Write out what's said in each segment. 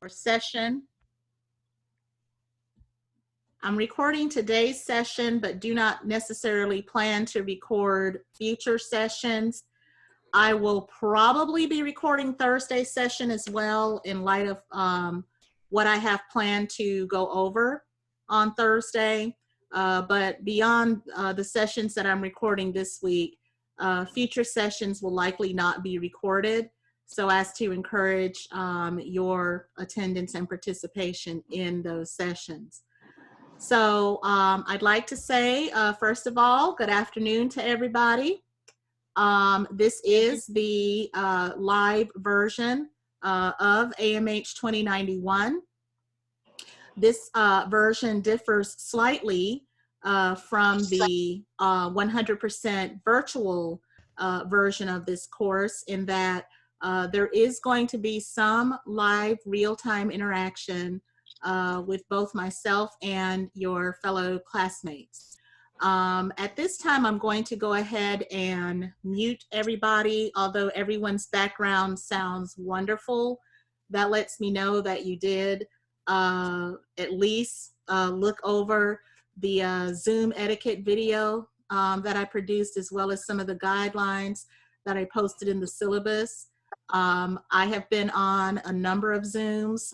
or session. I'm recording today's session, but do not necessarily plan to record future sessions. I will probably be recording Thursday's session as well in light of what I have planned to go over on Thursday. But beyond the sessions that I'm recording this week, future sessions will likely not be recorded, so as to encourage your attendance and participation in those sessions. So I'd like to say, first of all, good afternoon to everybody. This is the live version of AMH 2091. This version differs slightly from the 100% virtual version of this course in that there is going to be some live real-time interaction with both myself and your fellow classmates. At this time, I'm going to go ahead and mute everybody. Although everyone's background sounds wonderful, that lets me know that you did at least look over the Zoom etiquette video that I produced, as well as some of the guidelines that I posted in the syllabus. I have been on a number of Zooms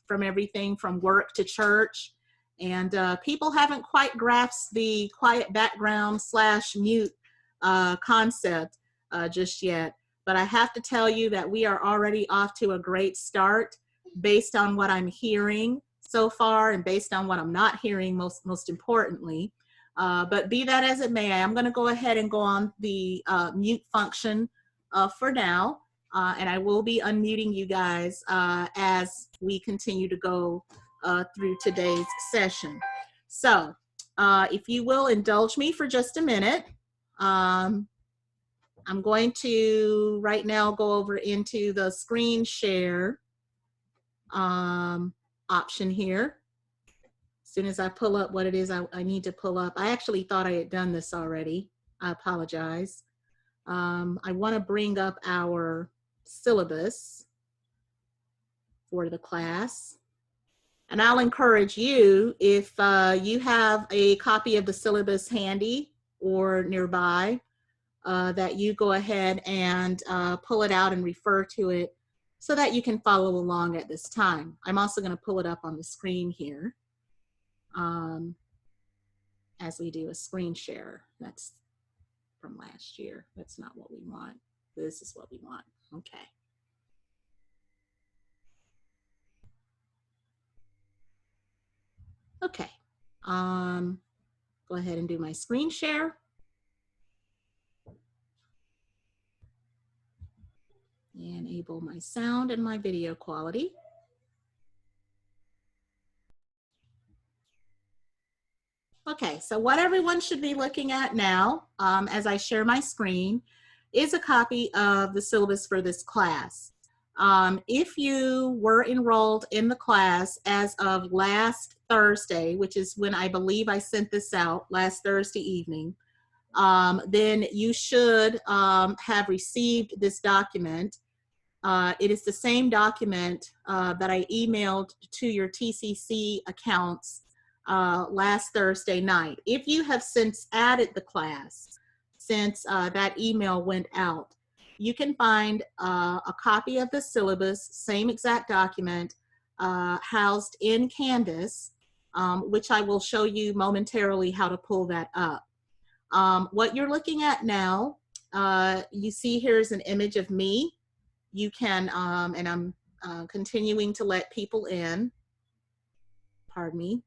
from everything from work to church, and people haven't quite grasped the quiet background / mute concept just yet. But I have to tell you that we are already off to a great start based on what I'm hearing so far and based on what I'm not hearing most importantly. But be that as it may, I'm going to go ahead and go on the mute function for now. And I will be unmuting you guys as we continue to go through today's session. So if you will indulge me for just a minute, I'm going to right now go over into the screen share option here. As soon as I pull up what it is I need to pull up. I actually thought I had done this already. I apologize. I want to bring up our syllabus for the class. And I'll encourage you, if you have a copy of the syllabus handy or nearby, that you go ahead and pull it out and refer to it so that you can follow along at this time. I'm also going to pull it up on the screen here as we do a screen share. That's from last year. That's not what we want. This is what we want. Okay. Okay. Go ahead and do my screen share. Enable my sound and my video quality. Okay, so what everyone should be looking at now, as I share my screen, is a copy of the syllabus for this class. If you were enrolled in the class as of last Thursday, which is when I believe I sent this out, last Thursday evening, then you should have received this document. It is the same document that I emailed to your TCC accounts last Thursday night. If you have since added the class, since that email went out, you can find a copy of the syllabus, same exact document, housed in Canvas, which I will show you momentarily how to pull that up. What you're looking at now, you see here's an image of me. You can, and I'm continuing to let people in, pardon me.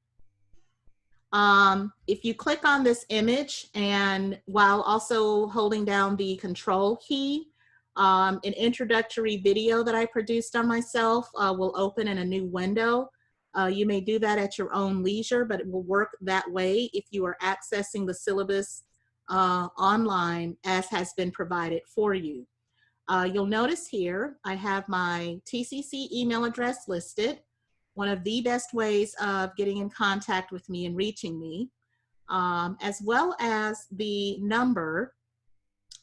If you click on this image and while also holding down the control key, an introductory video that I produced on myself will open in a new window. You may do that at your own leisure, but it will work that way if you are accessing the syllabus online as has been provided for you. You'll notice here I have my TCC email address listed, one of the best ways of getting in contact with me and reaching me, as well as the number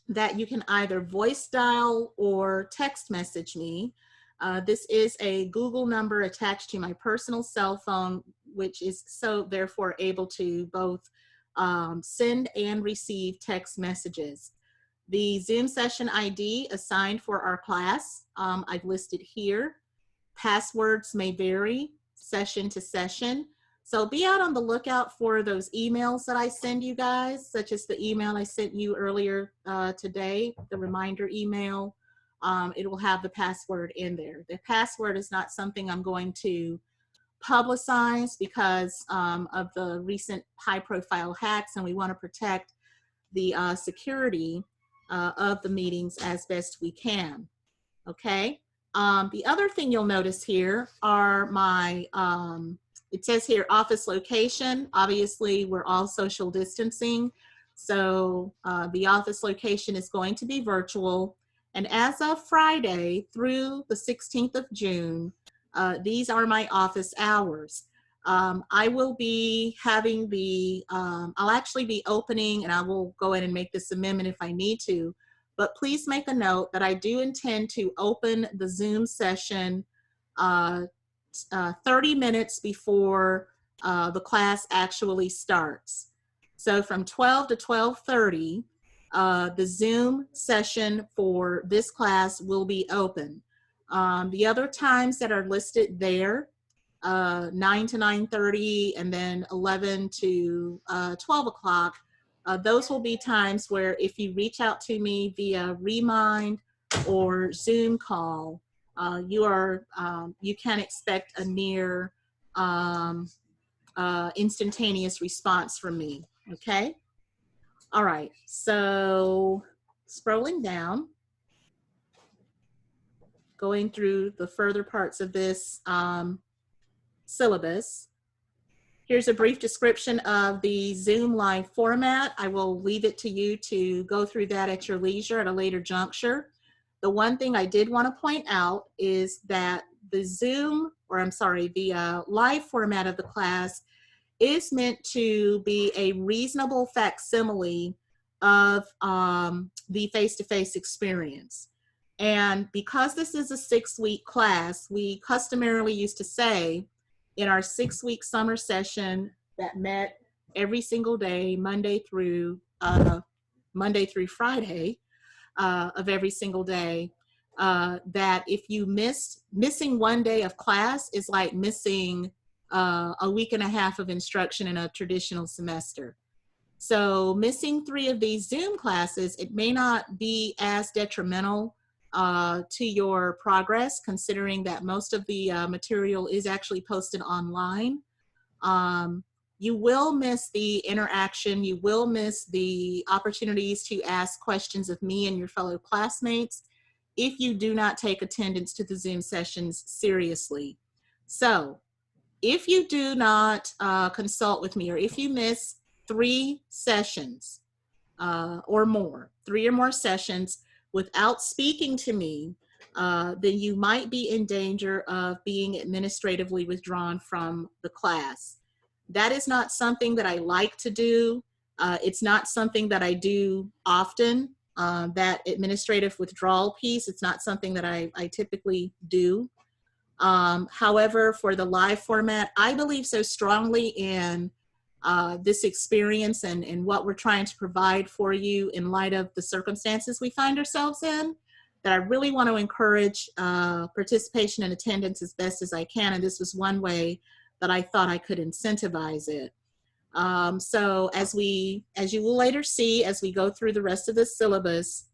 that you can either voice dial or text message me This is a Google number attached to my personal cell phone, which is so therefore able to both send and receive text messages. The Zoom session ID assigned for our class, I've listed here. Passwords may vary session to session. So be out on the lookout for those emails that I send you guys, such as the email I sent you earlier today, the reminder email. It will have the password in there. The password is not something I'm going to publicize because of the recent high-profile hacks, and we want to protect the security of the meetings as best we can. Okay. The other thing you'll notice here are my, it says here office location. Obviously, we're all social distancing. So the office location is going to be virtual. And as of Friday through the 16th of June, these are my office hours. I will be having the, I'll actually be opening, and I will go in and make this amendment if I need to, but please make a note that I do intend to open the Zoom session 30 minutes before the class actually starts. So from 12 to 12:30, the Zoom session for this class will be open. The other times that are listed there, 9 to 9:30, and then 11 to 12 o'clock, those will be times where if you reach out to me via Remind or Zoom call, you can expect a near instantaneous response from me, okay? All right, so scrolling down, going through the further parts of this syllabus. Here's a brief description of the Zoom live format. I will leave it to you to go through that at your leisure at a later juncture. The one thing I did want to point out is that the live format of the class is meant to be a reasonable facsimile of the face-to-face experience. And because this is a 6-week class, we customarily used to say in our 6-week summer session that met every single day, Monday through Friday of every single day, that if you missing one day of class is like missing a week and a half of instruction in a traditional semester. So missing 3 of these Zoom classes, it may not be as detrimental to your progress, considering that most of the material is actually posted online. You will miss the interaction. You will miss the opportunities to ask questions of me and your fellow classmates if you do not take attendance to the Zoom sessions seriously. So if you do not consult with me, or if you miss 3 sessions or more, 3 or more sessions without speaking to me, then you might be in danger of being administratively withdrawn from the class. That is not something that I like to do. It's not something that I do often, that administrative withdrawal piece. It's not something that I typically do. However, for the live format, I believe so strongly in this experience and what we're trying to provide for you in light of the circumstances we find ourselves in, that I really want to encourage participation and attendance as best as I can. And this was one way that I thought I could incentivize it. So as you will later see, as we go through the rest of the syllabus,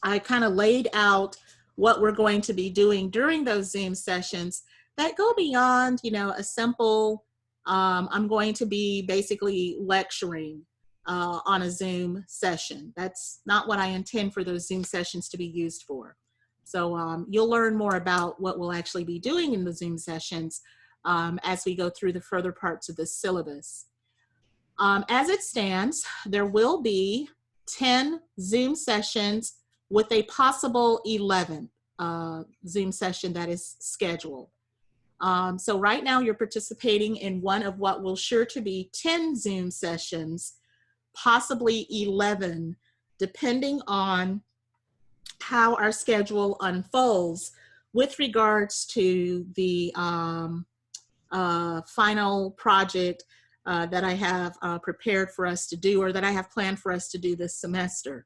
I kind of laid out what we're going to be doing during those Zoom sessions that go beyond, a simple, I'm going to be basically lecturing on a Zoom session. That's not what I intend for those Zoom sessions to be used for. So you'll learn more about what we'll actually be doing in the Zoom sessions as we go through the further parts of the syllabus. As it stands, there will be 10 Zoom sessions with a possible 11th Zoom session that is scheduled. So right now you're participating in one of what will sure to be 10 Zoom sessions, possibly 11, depending on how our schedule unfolds with regards to the final project that I have prepared for us to do, or that I have planned for us to do this semester.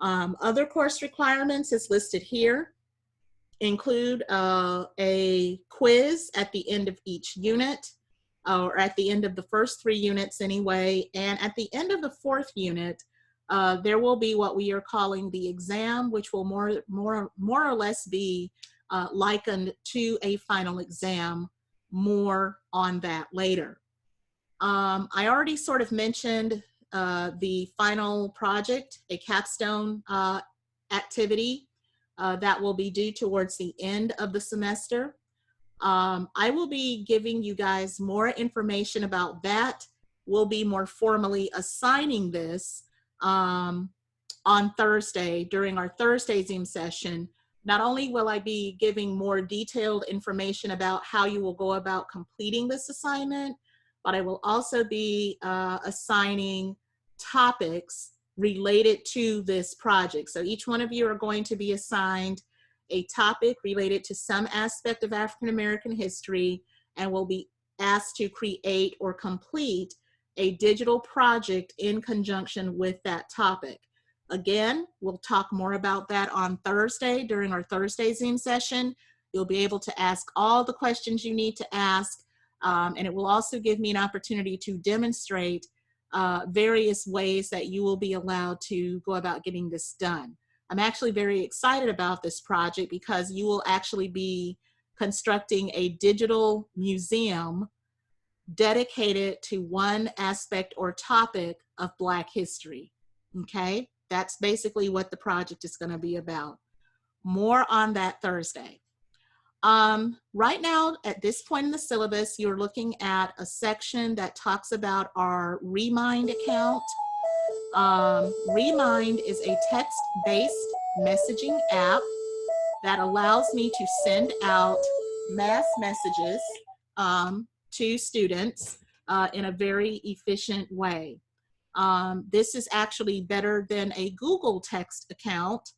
Other course requirements is listed here. Include a quiz at the end of each unit, or at the end of the first 3 units anyway, and at the end of the 4th unit, there will be what we are calling the exam, which will more or less be likened to a final exam. More on that later. I already sort of mentioned the final project, a capstone activity that will be due towards the end of the semester. I will be giving you guys more information about that. We'll be more formally assigning this on Thursday during our Thursday Zoom session. Not only will I be giving more detailed information about how you will go about completing this assignment, but I will also be assigning topics related to this project. So each one of you are going to be assigned a topic related to some aspect of African American history, and will be asked to create or complete a digital project in conjunction with that topic. Again, we'll talk more about that on Thursday during our Thursday Zoom session. You'll be able to ask all the questions you need to ask, and it will also give me an opportunity to demonstrate various ways that you will be allowed to go about getting this done. I'm actually very excited about this project because you will actually be constructing a digital museum dedicated to one aspect or topic of Black history. Okay, that's basically what the project is going to be about. More on that Thursday. Right now, at this point in the syllabus, you're looking at a section that talks about our Remind account. Remind is a text-based messaging app that allows me to send out mass messages to students in a very efficient way. This is actually better than a Google text account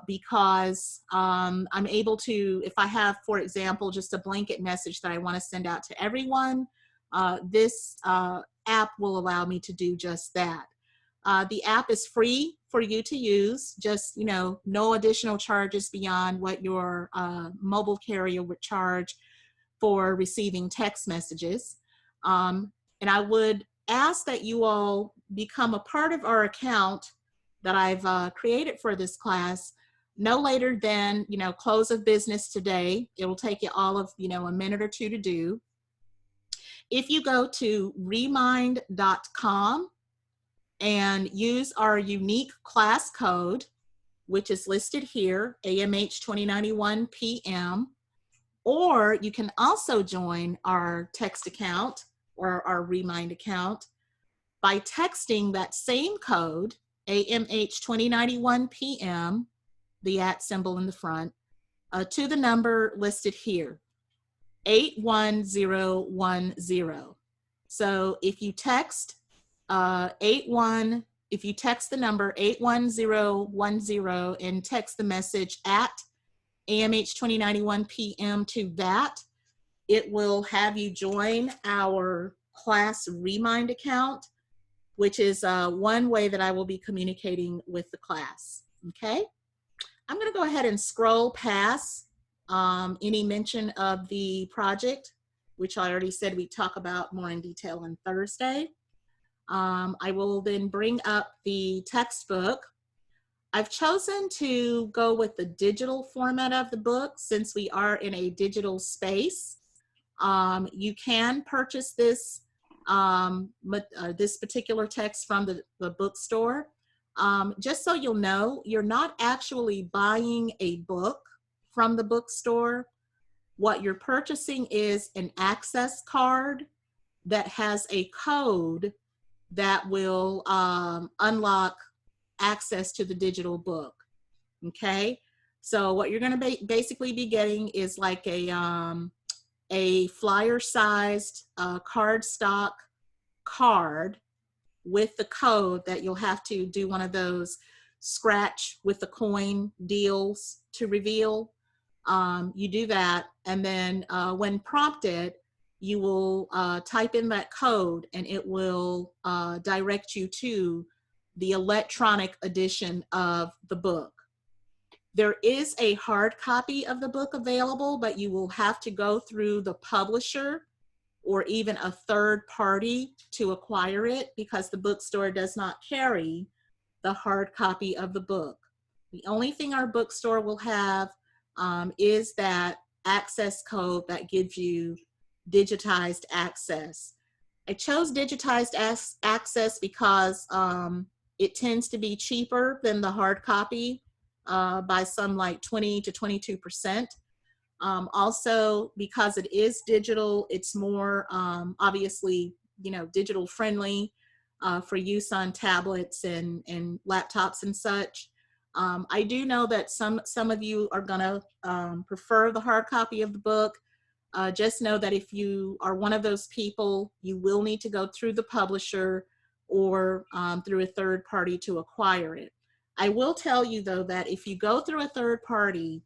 because I'm able to, if I have, for example, just a blanket message that I want to send out to everyone, this app will allow me to do just that. The app is free for you to use, just, no additional charges beyond what your mobile carrier would charge for receiving text messages. And I would ask that you all become a part of our account that I've created for this class no later than, close of business today. It will take you all of, a minute or two to do. If you go to remind.com and use our unique class code, which is listed here, AMH 2091 PM, or you can also join our text account or our Remind account by texting that same code, AMH 2091 PM, the @ symbol in the front, to the number listed here, 81010. So if you text if you text the number 81010 and text the message at AMH 2091 PM to that, it will have you join our class Remind account, which is one way that I will be communicating with the class. Okay, I'm going to go ahead and scroll past any mention of the project, which I already said we'd talk about more in detail on Thursday. I will then bring up the textbook. I've chosen to go with the digital format of the book since we are in a digital space. You can purchase this this particular text from the bookstore. Just so you'll know, you're not actually buying a book from the bookstore. What you're purchasing is an access card that has a code that will unlock access to the digital book. Okay, so what you're going to basically be getting is like a flyer-sized cardstock card with the code that you'll have to do one of those scratch with the coin deals to reveal. You do that, and then when prompted, you will type in that code, and it will direct you to the electronic edition of the book. There is a hard copy of the book available, but you will have to go through the publisher or even a third party to acquire it, because the bookstore does not carry the hard copy of the book. The only thing our bookstore will have is that access code that gives you digitized access. I chose digitized access because it tends to be cheaper than the hard copy by some like 20 to 22%. Also, because it is digital, it's more obviously, digital friendly for use on tablets and laptops and such. I do know that some of you are gonna prefer the hard copy of the book. Just know that if you are one of those people, you will need to go through the publisher or through a third party to acquire it. I will tell you though that if you go through a third party,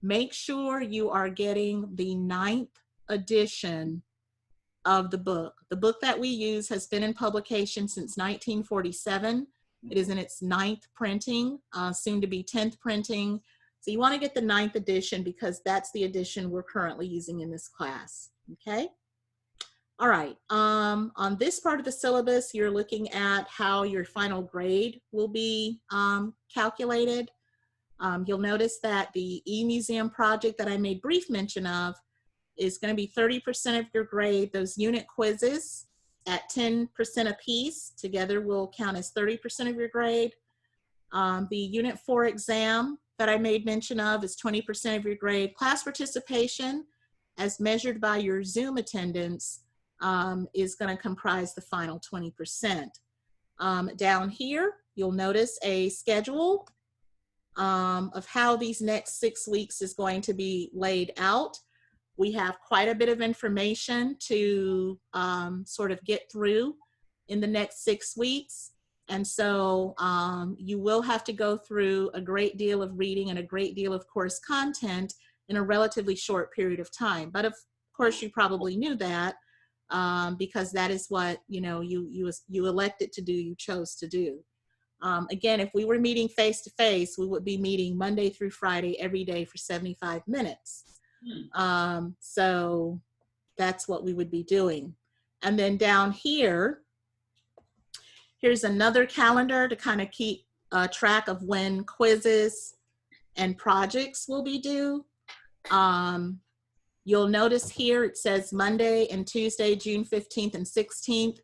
make sure you are getting the 9th edition of the book. The book that we use has been in publication since 1947. It is in its 9th printing, soon to be 10th printing. So you want to get the 9th edition because that's the edition we're currently using in this class, okay? All right, on this part of the syllabus, you're looking at how your final grade will be calculated. You'll notice that the e-museum project that I made brief mention of is going to be 30% of your grade. Those unit quizzes at 10% apiece together will count as 30% of your grade. The Unit 4 exam that I made mention of is 20% of your grade. Class participation, as measured by your Zoom attendance, is going to comprise the final 20%. Down here, you'll notice a schedule of how these next 6 weeks is going to be laid out. We have quite a bit of information to sort of get through in the next 6 weeks. And so you will have to go through a great deal of reading and a great deal of course content in a relatively short period of time. But of course, you probably knew that because that is what you elected to do, you chose to do. Again, if we were meeting face-to-face, we would be meeting Monday through Friday every day for 75 minutes. So that's what we would be doing. And then down here, here's another calendar to kind of keep track of when quizzes and projects will be due. You'll notice here it says Monday and Tuesday, June 15th and 16th.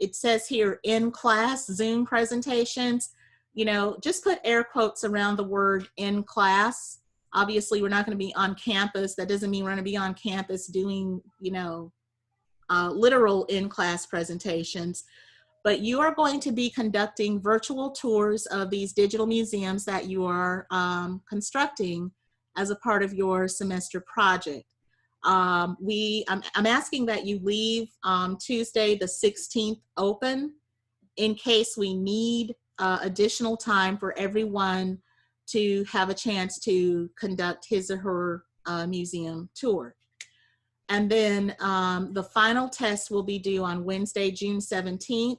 It says here in class Zoom presentations. Just put air quotes around the word in class. Obviously, we're not going to be on campus. That doesn't mean we're going to be on campus doing, literal in-class presentations. But you are going to be conducting virtual tours of these digital museums that you are constructing as a part of your semester project. I'm asking that you leave Tuesday the 16th open in case we need additional time for everyone to have a chance to conduct his or her museum tour. And then the final test will be due on Wednesday, June 17th.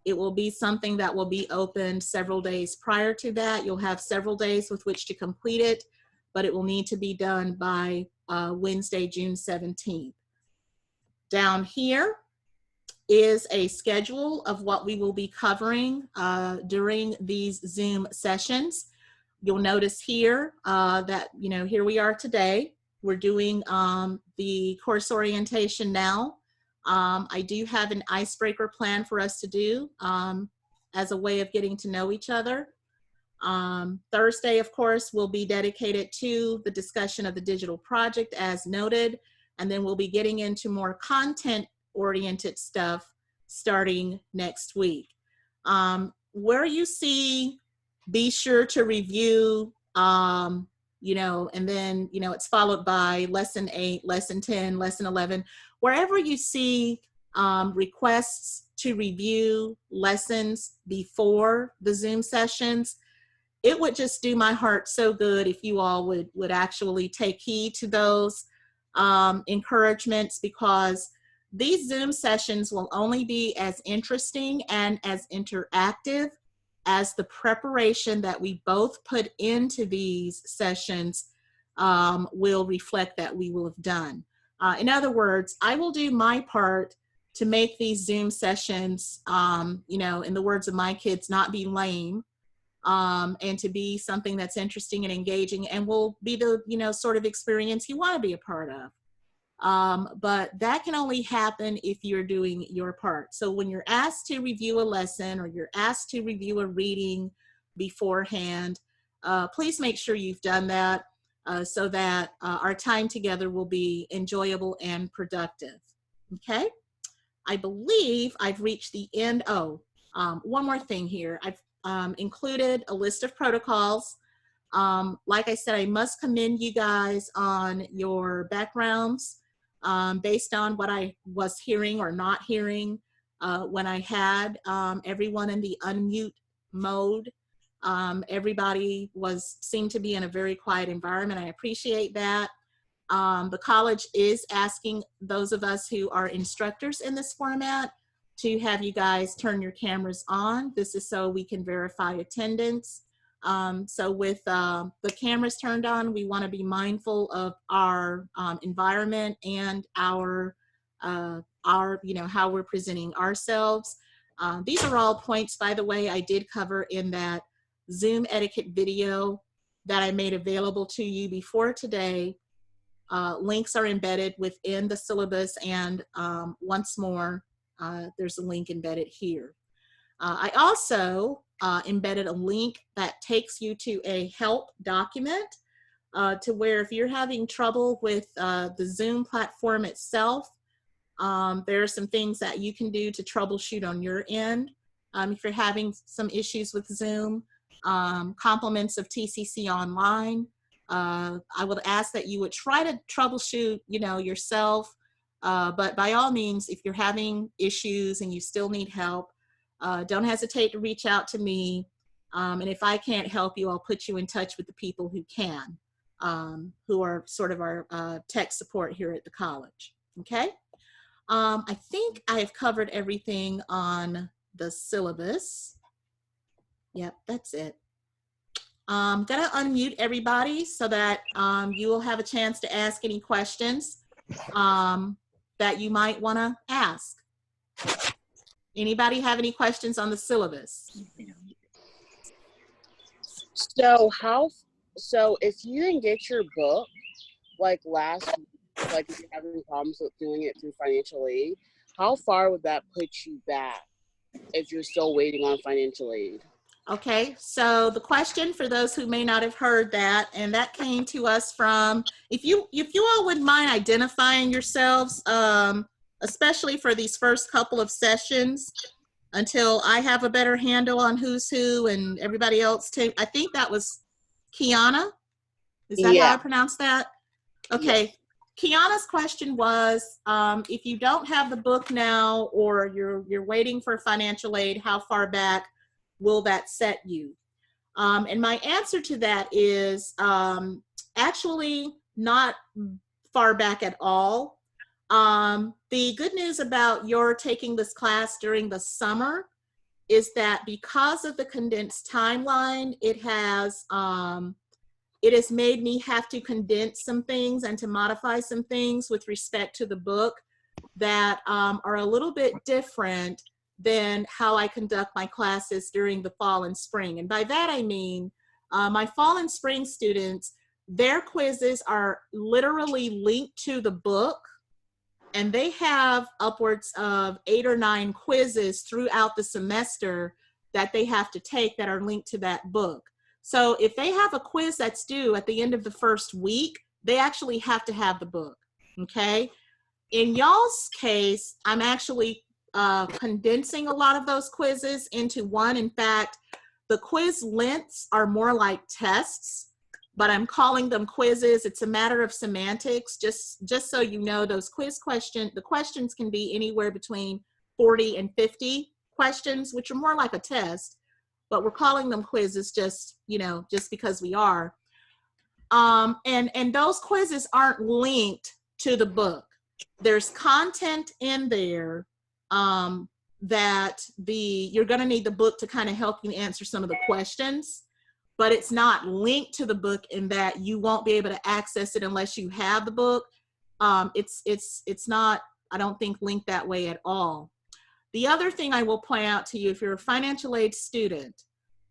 It will be something that will be open several days prior to that. You'll have several days with which to complete it, but it will need to be done by Wednesday, June 17th. Down here is a schedule of what we will be covering during these Zoom sessions. You'll notice here that, here we are today. We're doing the course orientation now. I do have an icebreaker plan for us to do as a way of getting to know each other. Thursday, of course, will be dedicated to the discussion of the digital project as noted, and then we'll be getting into more content-oriented stuff starting next week. Where you see, be sure to review, and then, it's followed by lesson 8, lesson 10, lesson 11. Wherever you see requests to review lessons before the Zoom sessions, it would just do my heart so good if you all would actually take heed to those encouragements, because these Zoom sessions will only be as interesting and as interactive as the preparation that we both put into these sessions will reflect that we will have done. In other words, I will do my part to make these Zoom sessions, you know, in the words of my kids, not be lame, and to be something that's interesting and engaging, and will be the, you know, sort of experience you want to be a part of. But that can only happen if you're doing your part. So when you're asked to review a lesson or you're asked to review a reading beforehand, please make sure you've done that so that our time together will be enjoyable and productive. Okay? I believe I've reached the end. Oh, one more thing here. I've included a list of protocols. Like I said, I must commend you guys on your backgrounds based on what I was hearing or not hearing when I had everyone in the unmute mode. Everybody seemed to be in a very quiet environment. I appreciate that. The college is asking those of us who are instructors in this format to have you guys turn your cameras on. This is so we can verify attendance. So with the cameras turned on, we want to be mindful of our environment and our, you know, how we're presenting ourselves. These are all points, by the way, I did cover in that Zoom etiquette video that I made available to you before today. Links are embedded within the syllabus, and once more, there's a link embedded here. I also embedded a link that takes you to a help document to where if you're having trouble with the Zoom platform itself, there are some things that you can do to troubleshoot on your end. If you're having some issues with Zoom, compliments of TCC Online, I would ask that you would try to troubleshoot, you know, yourself. But by all means, if you're having issues and you still need help, don't hesitate to reach out to me. And if I can't help you, I'll put you in touch with the people who can, who are sort of our tech support here at the college. Okay. I think I have covered everything on the syllabus. Yep, that's it. I'm gonna unmute everybody so that you will have a chance to ask any questions that you might want to ask. Anybody have any questions on the syllabus? So if you didn't get your book like last week, like if you're having problems with doing it through financial aid, how far would that put you back if you're still waiting on financial aid? Okay, so the question for those who may not have heard that, and that came to us from, if you all wouldn't mind identifying yourselves, especially for these first couple of sessions, until I have a better handle on who's who and everybody else too. I think that was Kiana. Is that how I pronounce that? Okay. Yeah. Kiana's question was, if you don't have the book now or you're waiting for financial aid, how far back will that set you? And my answer to that is actually not far back at all. The good news about your taking this class during the summer is that because of the condensed timeline, it has made me have to condense some things and to modify some things with respect to the book that are a little bit different than how I conduct my classes during the fall and spring. And by that I mean my fall and spring students, their quizzes are literally linked to the book, and they have upwards of 8 or 9 quizzes throughout the semester that they have to take that are linked to that book. So if they have a quiz that's due at the end of the first week, they actually have to have the book, okay? In y'all's case, I'm actually condensing a lot of those quizzes into one. In fact, the quiz lengths are more like tests, but I'm calling them quizzes. It's a matter of semantics. Just so you know, those the questions can be anywhere between 40 and 50 questions, which are more like a test. but we're calling them quizzes just, just because we are. And those quizzes aren't linked to the book. There's content in there that you're going to need the book to kind of help you answer some of the questions, but it's not linked to the book in that you won't be able to access it unless you have the book. It's not, I don't think, linked that way at all. The other thing I will point out to you, if you're a financial aid student,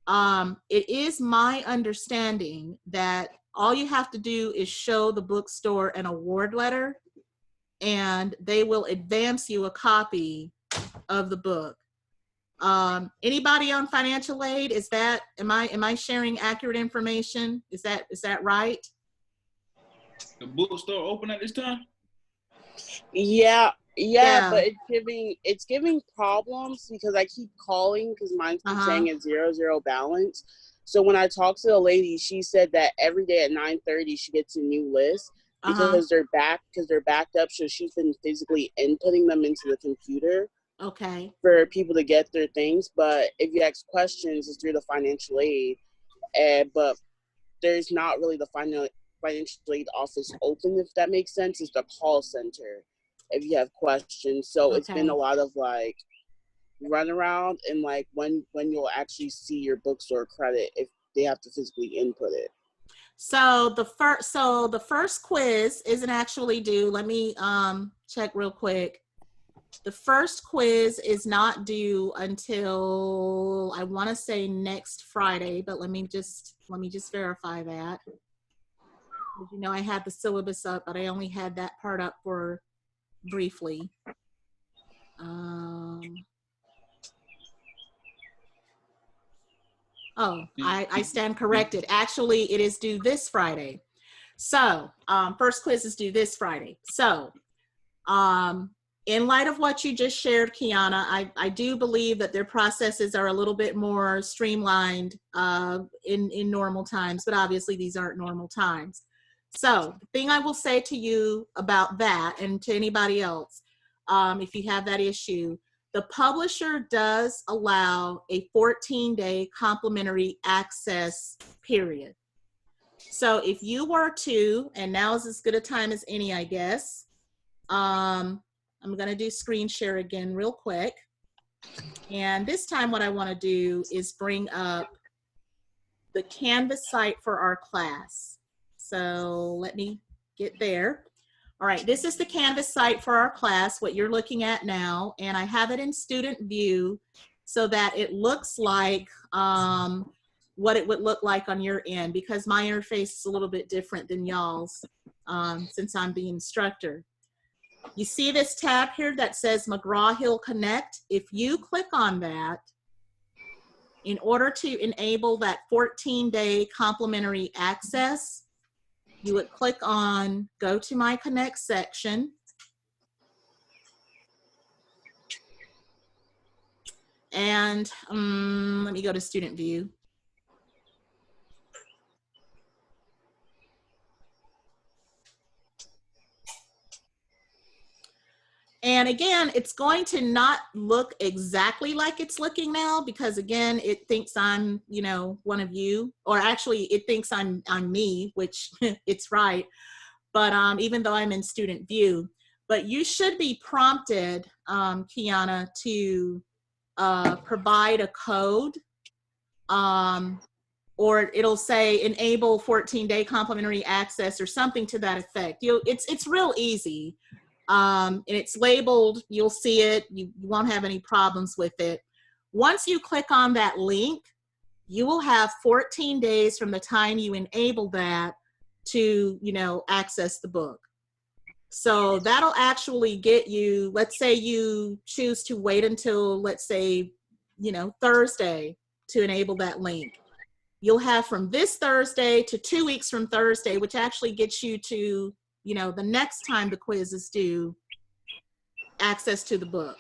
it is my understanding that all you have to do is show the bookstore an award letter, and they will advance you a copy of the book. Anybody on financial aid? Am I sharing accurate information? Is that right? The bookstore open at this time? Yeah, but it's giving problems because I keep calling because mine's saying it's 0 balance. So when I talked to the lady, she said that every day at 9:30 she gets a new list because they're backed up. So she's been physically inputting them into the computer. Okay. For people to get their things, but if you ask questions, it's through the financial aid, but there's not really the financial aid office open, if that makes sense. It's the call center if you have questions. So It's been a lot of like run around and like when you'll actually see your bookstore credit if they have to physically input it. So the first quiz isn't actually due. Let me check real quick. The first quiz is not due until, I want to say, next Friday, but let me just verify that. I had the syllabus up, but I only had that part up for briefly. I stand corrected. Actually, it is due this Friday. So first quiz is due this Friday. So in light of what you just shared, Kiana, I do believe that their processes are a little bit more streamlined in normal times, but obviously these aren't normal times. So the thing I will say to you about that, and to anybody else, if you have that issue, the publisher does allow a 14-day complimentary access period. So if you were to, and now is as good a time as any, I guess, I'm going to do screen share again real quick. And this time what I want to do is bring up the Canvas site for our class. So let me get there. All right, this is the Canvas site for our class, what you're looking at now. And I have it in student view so that it looks like what it would look like on your end, because my interface is a little bit different than y'all's since I'm the instructor. You see this tab here that says McGraw-Hill Connect? If you click on that, in order to enable that 14-day complimentary access, you would click on Go to My Connect section. And let me go to student view. And again, it's going to not look exactly like it's looking now because again, it thinks I'm, one of you, or actually it thinks I'm me, which it's right. But even though I'm in student view, but you should be prompted, Kiana, to provide a code, or it'll say enable 14-day complimentary access or something to that effect. It's real easy. And it's labeled, you'll see it, you won't have any problems with it. Once you click on that link, you will have 14 days from the time you enable that to, access the book. So that'll actually get you, let's say you choose to wait until, let's say, Thursday to enable that link. You'll have from this Thursday to 2 weeks from Thursday, which actually gets you to the next time the quiz is due, access to the book.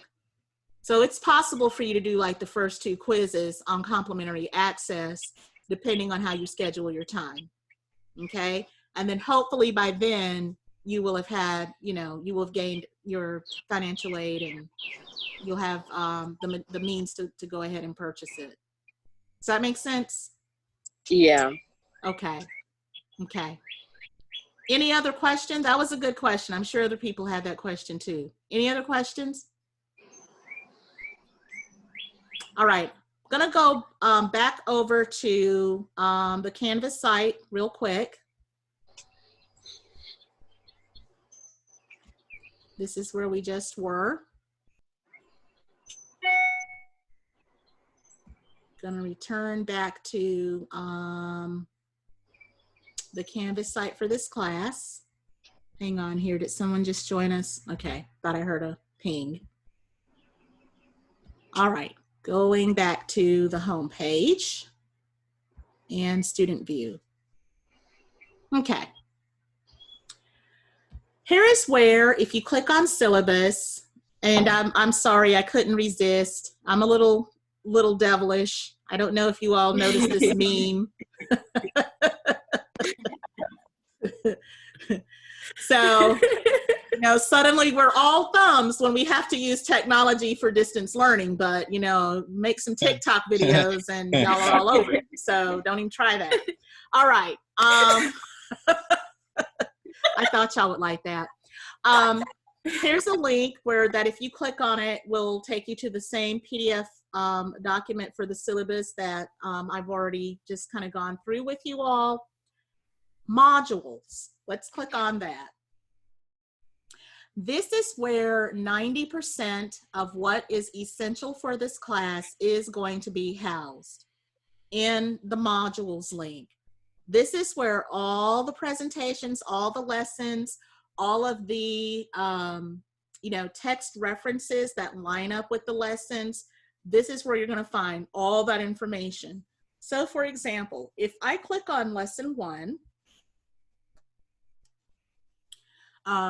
So it's possible for you to do like the first 2 quizzes on complimentary access, depending on how you schedule your time. Okay. And then hopefully by then you will have had, you will have gained your financial aid and you'll have the means to go ahead and purchase it. Does that make sense? Yeah. Okay. Okay. Any other questions? That was a good question. I'm sure other people had that question too. Any other questions? All right. I'm gonna go back over to the Canvas site real quick. This is where we just were. Gonna return back to the Canvas site for this class. Hang on here, did someone just join us? Okay, thought I heard a ping. All right, going back to the home page and student view. Okay. Here is where, if you click on syllabus, and I'm sorry, I couldn't resist. I'm a little devilish. I don't know if you all noticed this meme. So, you know, suddenly we're all thumbs when we have to use technology for distance learning, but, you know, make some TikTok videos and y'all are all over it. So don't even try that. All right. I thought y'all would like that. Here's a link where that if you click on it will take you to the same PDF document for the syllabus that I've already just kind of gone through with you all. Modules. Let's click on that. This is where 90% of what is essential for this class is going to be housed in the modules link. This is where all the presentations, all the lessons, all of the you know, text references that line up with the lessons, this is where you're going to find all that information. So for example, if I click on lesson 1,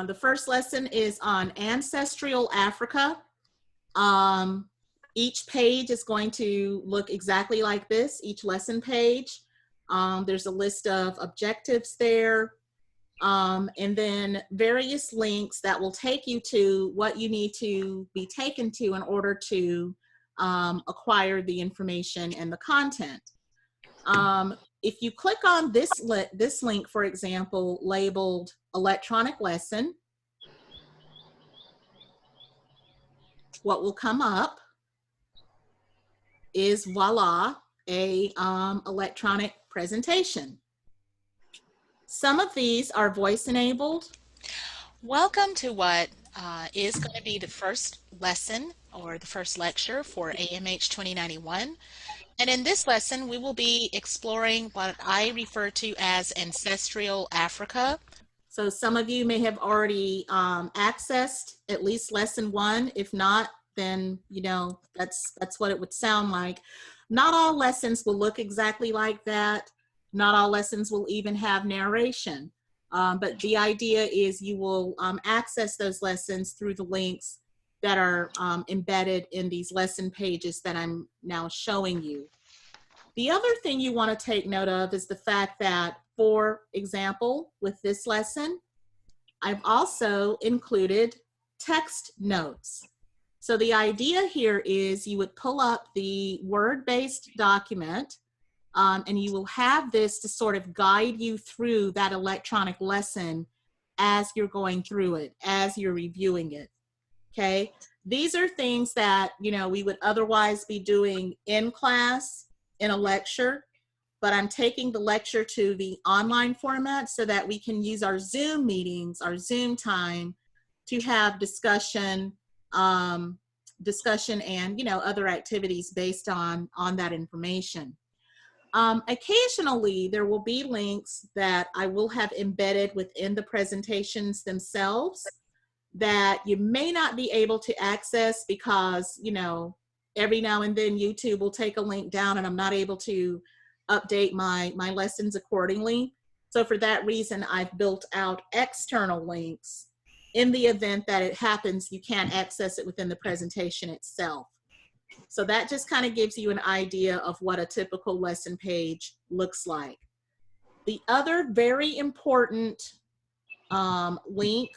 the first lesson is on ancestral Africa. Each page is going to look exactly like this, each lesson page. There's a list of objectives there, and then various links that will take you to what you need to be taken to in order to acquire the information and the content. If you click on this link, for example, labeled electronic lesson, what will come up is voila, a electronic presentation. Some of these are voice enabled. Welcome to what is going to be the first lesson or the first lecture for AMH 2091. And in this lesson, we will be exploring what I refer to as ancestral Africa. So some of you may have already accessed at least lesson 1. If not, then, you know, that's what it would sound like. Not all lessons will look exactly like that. Not all lessons will even have narration. But the idea is you will access those lessons through the links that are embedded in these lesson pages that I'm now showing you. The other thing you want to take note of is the fact that, for example, with this lesson, I've also included text notes. So the idea here is you would pull up the Word-based document and you will have this to sort of guide you through that electronic lesson as you're going through it, as you're reviewing it. Okay, these are things that, you know, we would otherwise be doing in class in a lecture, but I'm taking the lecture to the online format so that we can use our Zoom meetings, our Zoom time to have discussion and, you know, other activities based on that information. Occasionally there will be links that I will have embedded within the presentations themselves that you may not be able to access because, you know, every now and then YouTube will take a link down and I'm not able to update my lessons accordingly. So for that reason, I've built out external links in the event that it happens, you can't access it within the presentation itself. So that just kind of gives you an idea of what a typical lesson page looks like. The other very important link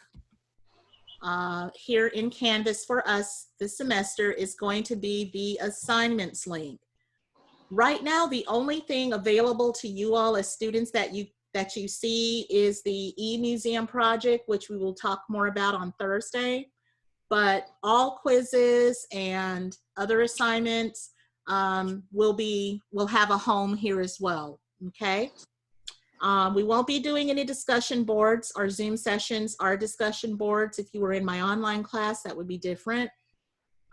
here in Canvas for us this semester is going to be the assignments link. Right now, the only thing available to you all as students that you see is the e-museum project, which we will talk more about on Thursday. But all quizzes and other assignments will have a home here as well. Okay. We won't be doing any discussion boards. Our Zoom sessions are discussion boards. If you were in my online class, that would be different.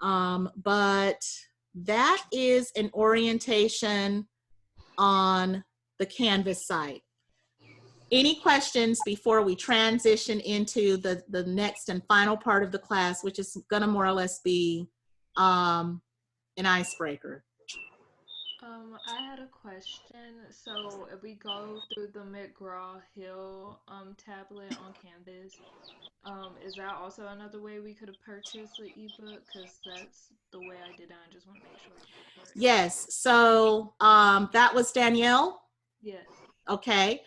But that is an orientation on the Canvas site. Any questions before we transition into the next and final part of the class, which is gonna more or less be an icebreaker? I had a question. So if we go through the McGraw-Hill tablet on Canvas, is that also another way we could have purchased the ebook? Because that's the way I did it. I just want to make sure I did it correct. Yes, so that was Danielle? Yes. Okay.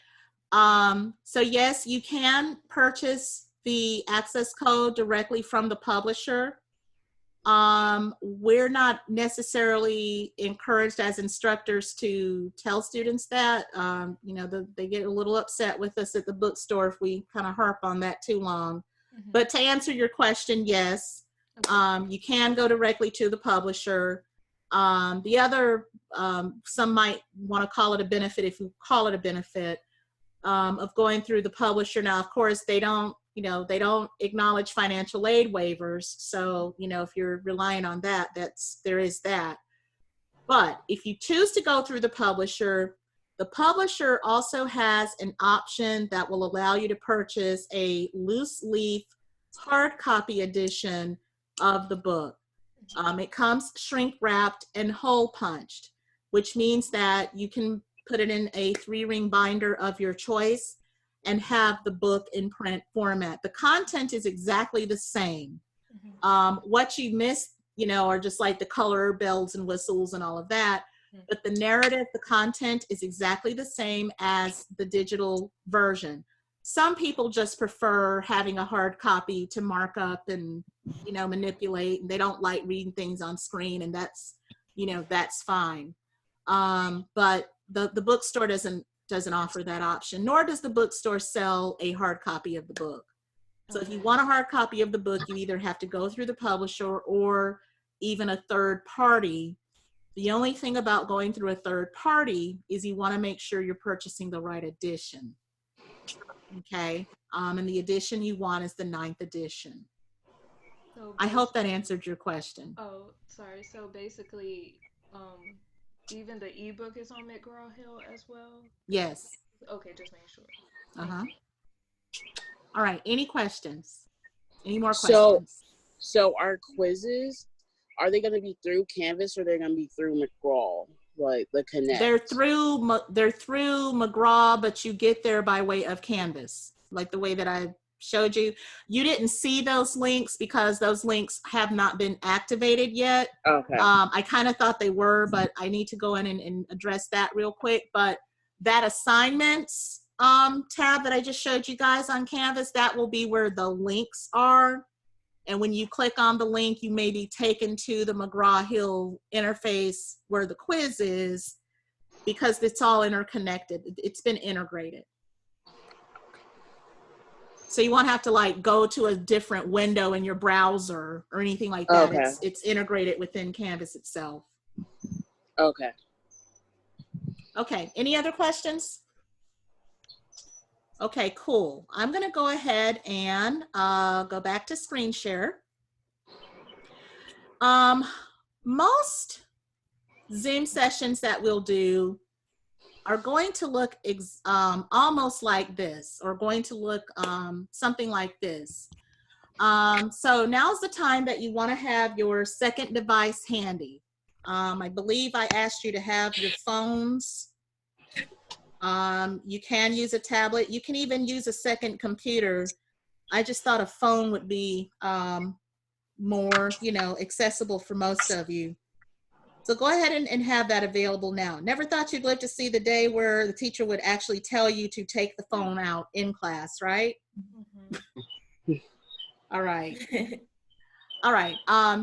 So yes, you can purchase the access code directly from the publisher. We're not necessarily encouraged as instructors to tell students that. You know, they get a little upset with us at the bookstore if we kind of harp on that too long. Mm-hmm. But to answer your question, yes, Okay. you can go directly to the publisher. The other, some might want to call it a benefit, if you call it a benefit, of going through the publisher. Now, of course, they don't acknowledge financial aid waivers. So, you know, if you're relying on that, there is that. But if you choose to go through the publisher also has an option that will allow you to purchase a loose leaf hard copy edition of the book. It comes shrink wrapped and hole punched, which means that you can put it in a 3-ring binder of your choice and have the book in print format. The content is exactly the same. Mm-hmm. What you miss, you know, are just like the color, bells and whistles and all of that. Mm-hmm. But the narrative, the content is exactly the same as the digital version. Some people just prefer having a hard copy to mark up and, you know, manipulate, and they don't like reading things on screen, and that's, you know, that's fine. But the bookstore doesn't offer that option, nor does the bookstore sell a hard copy of the book. So if you want a hard copy of the book, you either have to go through the publisher or even a third party. The only thing about going through a third party is you want to make sure you're purchasing the right edition. Okay. And the edition you want is the 9th edition. So I hope that answered your question. Oh, sorry. So basically, even the ebook is on McGraw-Hill as well? Yes. Okay, just making sure. Uh-huh. All right. Any questions? Any more So- questions? So our quizzes, are they going to be through Canvas or they're going to be through McGraw, like the Connect? They're through McGraw, but you get there by way of Canvas, like the way that I showed you. You didn't see those links because those links have not been activated yet. Okay. I kind of thought they were, but I need to go in and address that real quick. But that assignments tab that I just showed you guys on Canvas, that will be where the links are. And when you click on the link, you may be taken to the McGraw-Hill interface where the quiz is, because it's all interconnected. It's been integrated. So you won't have to like go to a different window in your browser or anything like that. Okay. It's integrated within Canvas itself. Okay. Okay, any other questions? Okay, cool. I'm gonna go ahead and go back to screen share. Most Zoom sessions that we'll do are going to look almost like this, or going to look something like this. So now's the time that you want to have your second device handy. I believe I asked you to have your phones. You can use a tablet. You can even use a second computer. I just thought a phone would be more, accessible for most of you. So go ahead and have that available now. Never thought you'd live to see the day where the teacher would actually tell you to take the phone out in class, right? Mm-hmm. All right. All right.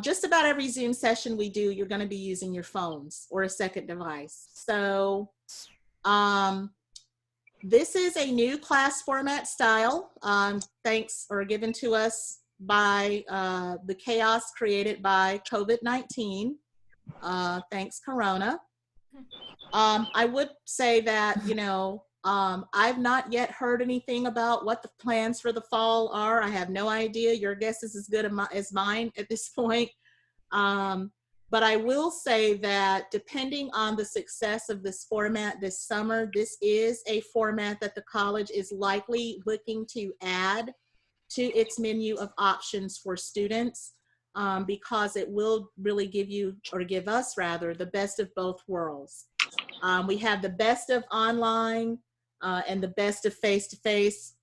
Just about every Zoom session we do, you're going to be using your phones or a second device. So this is a new class format style, thanks or given to us by the chaos created by COVID-19. Thanks, Corona. I would say that, you know, I've not yet heard anything about what the plans for the fall are. I have no idea. Your guess is as good as mine at this point. But I will say that depending on the success of this format this summer, this is a format that the college is likely looking to add to its menu of options for students, because it will really give you, or give us rather, the best of both worlds. We have the best of online and the best of face-to-face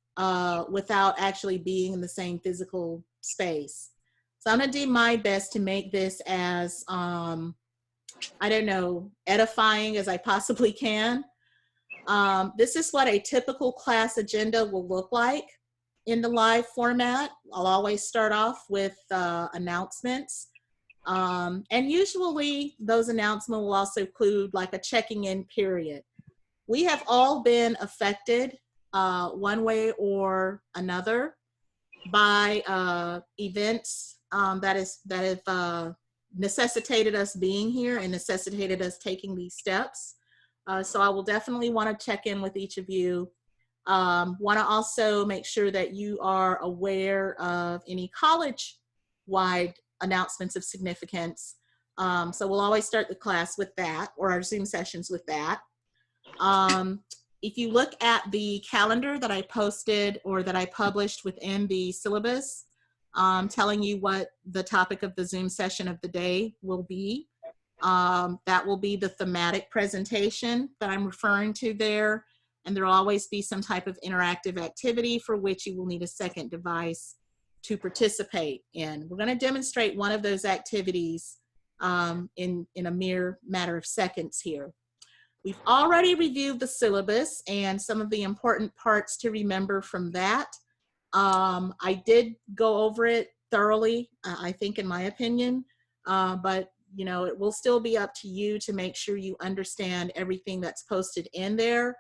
without actually being in the same physical space. So I'm gonna do my best to make this as, I don't know, edifying as I possibly can. This is what a typical class agenda will look like in the live format. I'll always start off with announcements. And usually those announcements will also include like a checking in period. We have all been affected one way or another by events that have necessitated us being here and necessitated us taking these steps. So I will definitely want to check in with each of you. Want to also make sure that you are aware of any college-wide announcements of significance. So we'll always start the class with that, or our Zoom sessions with that. If you look at the calendar that I posted or that I published within the syllabus, telling you what the topic of the Zoom session of the day will be, that will be the thematic presentation that I'm referring to there. And there will always be some type of interactive activity for which you will need a second device to participate in. We're going to demonstrate one of those activities in a mere matter of seconds here. We've already reviewed the syllabus and some of the important parts to remember from that. I did go over it thoroughly, I think, in my opinion, but you know, it will still be up to you to make sure you understand everything that's posted in there.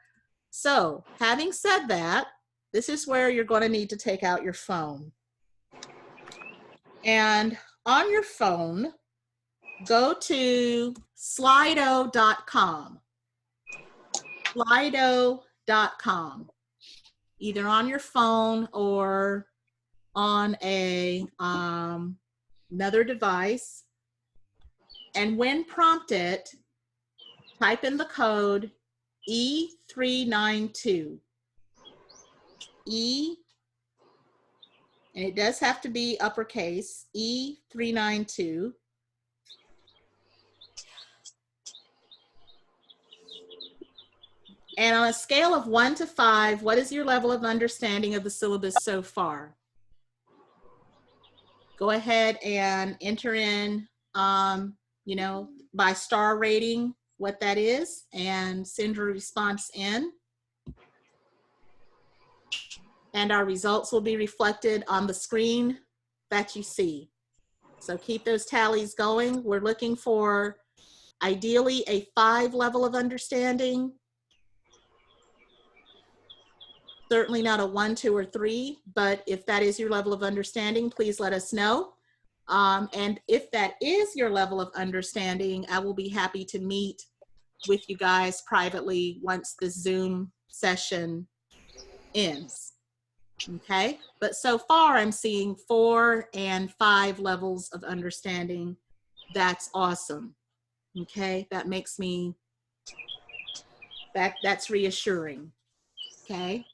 So having said that, this is where you're going to need to take out your phone. And on your phone, go to slido.com. Slido.com, either on your phone or on a another device. And when prompted, type in the code E392. E, and it does have to be uppercase, E392. And on a scale of 1 to 5, what is your level of understanding of the syllabus so far? Go ahead and enter in, you know, by star rating what that is and send your response in. And our results will be reflected on the screen that you see. So keep those tallies going. We're looking for ideally a 5 level of understanding. Certainly not a 1, 2, or 3, but if that is your level of understanding, please let us know. And if that is your level of understanding, I will be happy to meet with you guys privately once the Zoom session ends. Okay, but so far I'm seeing 4 and 5 levels of understanding. That's awesome. Okay, that makes me, that's reassuring. Okay.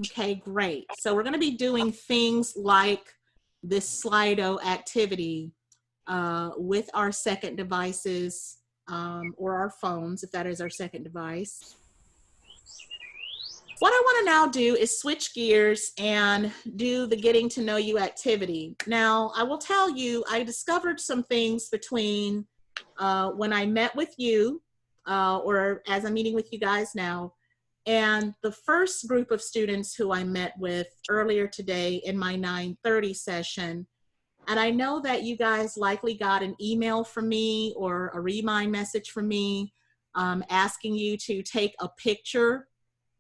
Okay, great. So we're going to be doing things like this Slido activity with our second devices or our phones, if that is our second device. What I want to now do is switch gears and do the getting to know you activity. Now, I will tell you, I discovered some things between when I met with you or as I'm meeting with you guys now, And the first group of students who I met with earlier today in my 9:30 session, and I know that you guys likely got an email from me or a remind message from me asking you to take a picture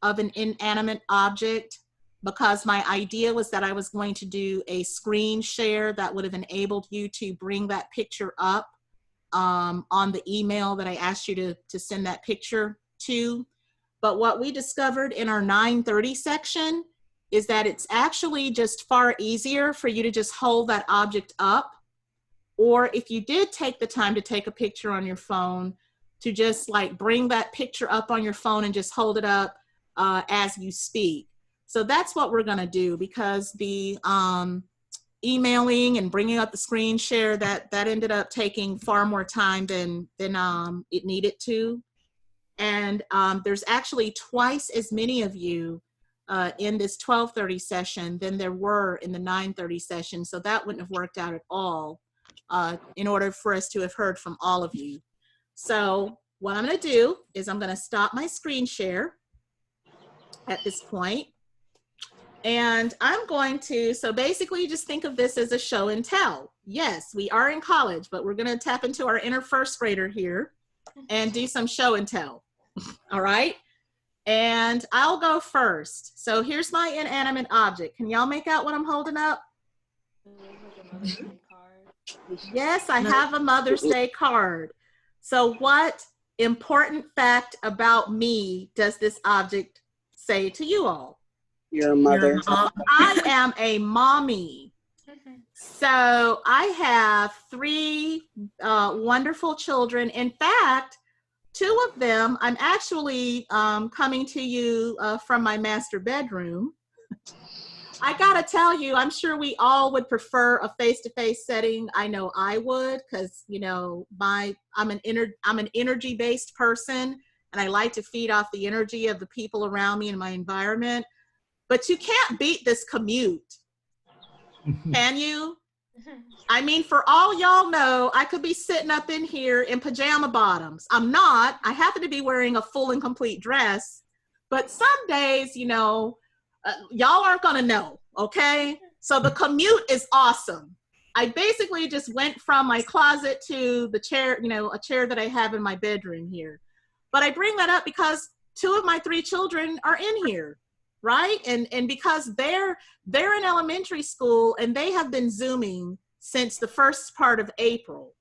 of an inanimate object, because my idea was that I was going to do a screen share that would have enabled you to bring that picture up on the email that I asked you to send that picture to. But what we discovered in our 9:30 section is that it's actually just far easier for you to just hold that object up. Or if you did take the time to take a picture on your phone, to just like bring that picture up on your phone and just hold it up as you speak. So that's what we're gonna do, because the emailing and bringing up the screen share, that ended up taking far more time than it needed to. And there's actually twice as many of you in this 12:30 session than there were in the 9:30 session. So that wouldn't have worked out at all in order for us to have heard from all of you. So what I'm gonna do is I'm gonna stop my screen share at this point. And I'm going to, so basically just think of this as a show and tell. Yes, we are in college, but we're gonna tap into our inner first grader here and do some show and tell. All right, and I'll go first. So here's my inanimate object. Can y'all make out what I'm holding up? Yes, I have a Mother's Day card. So what important fact about me does this object say to you all? Your mother. I am a mommy. So I have 3 wonderful children. In fact, 2 of them, I'm actually coming to you from my master bedroom. I gotta tell you, I'm sure we all would prefer a face-to-face setting. I know I would, because you know, I'm an energy-based person, and I like to feed off the energy of the people around me and my environment. But you can't beat this commute, can you? I mean, for all y'all know, I could be sitting up in here in pajama bottoms. I'm not. I happen to be wearing a full and complete dress. But some days, you know, y'all aren't going to know, okay? So the commute is awesome. I basically just went from my closet to the chair, you know, a chair that I have in my bedroom here. But I bring that up because 2 of my 3 children are in here, right? And because they're in elementary school and they have been Zooming since the first part of April.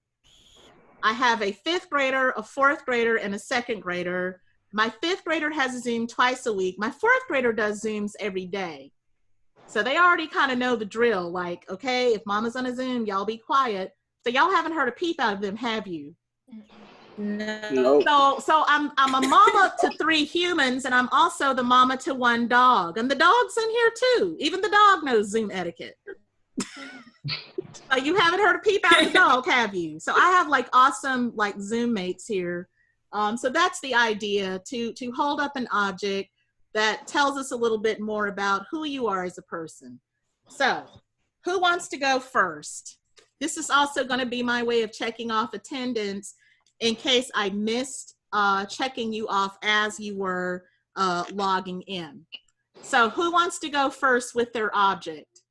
I have a 5th grader, a 4th grader, and a 2nd grader. My 5th grader has a Zoom twice a week. My 4th grader does Zooms every day. So they already kind of know the drill. Like, okay, if mama's on a Zoom, y'all be quiet. So y'all haven't heard a peep out of them, have you? No. So I'm a mama to 3 humans, and I'm also the mama to 1 dog. And the dog's in here too. Even the dog knows Zoom etiquette. You haven't heard a peep out of the dog, have you? So I have like awesome like Zoom mates here. So that's the idea, to hold up an object that tells us a little bit more about who you are as a person. So who wants to go first? This is also going to be my way of checking off attendance in case I missed checking you off as you were logging in. So who wants to go first with their object?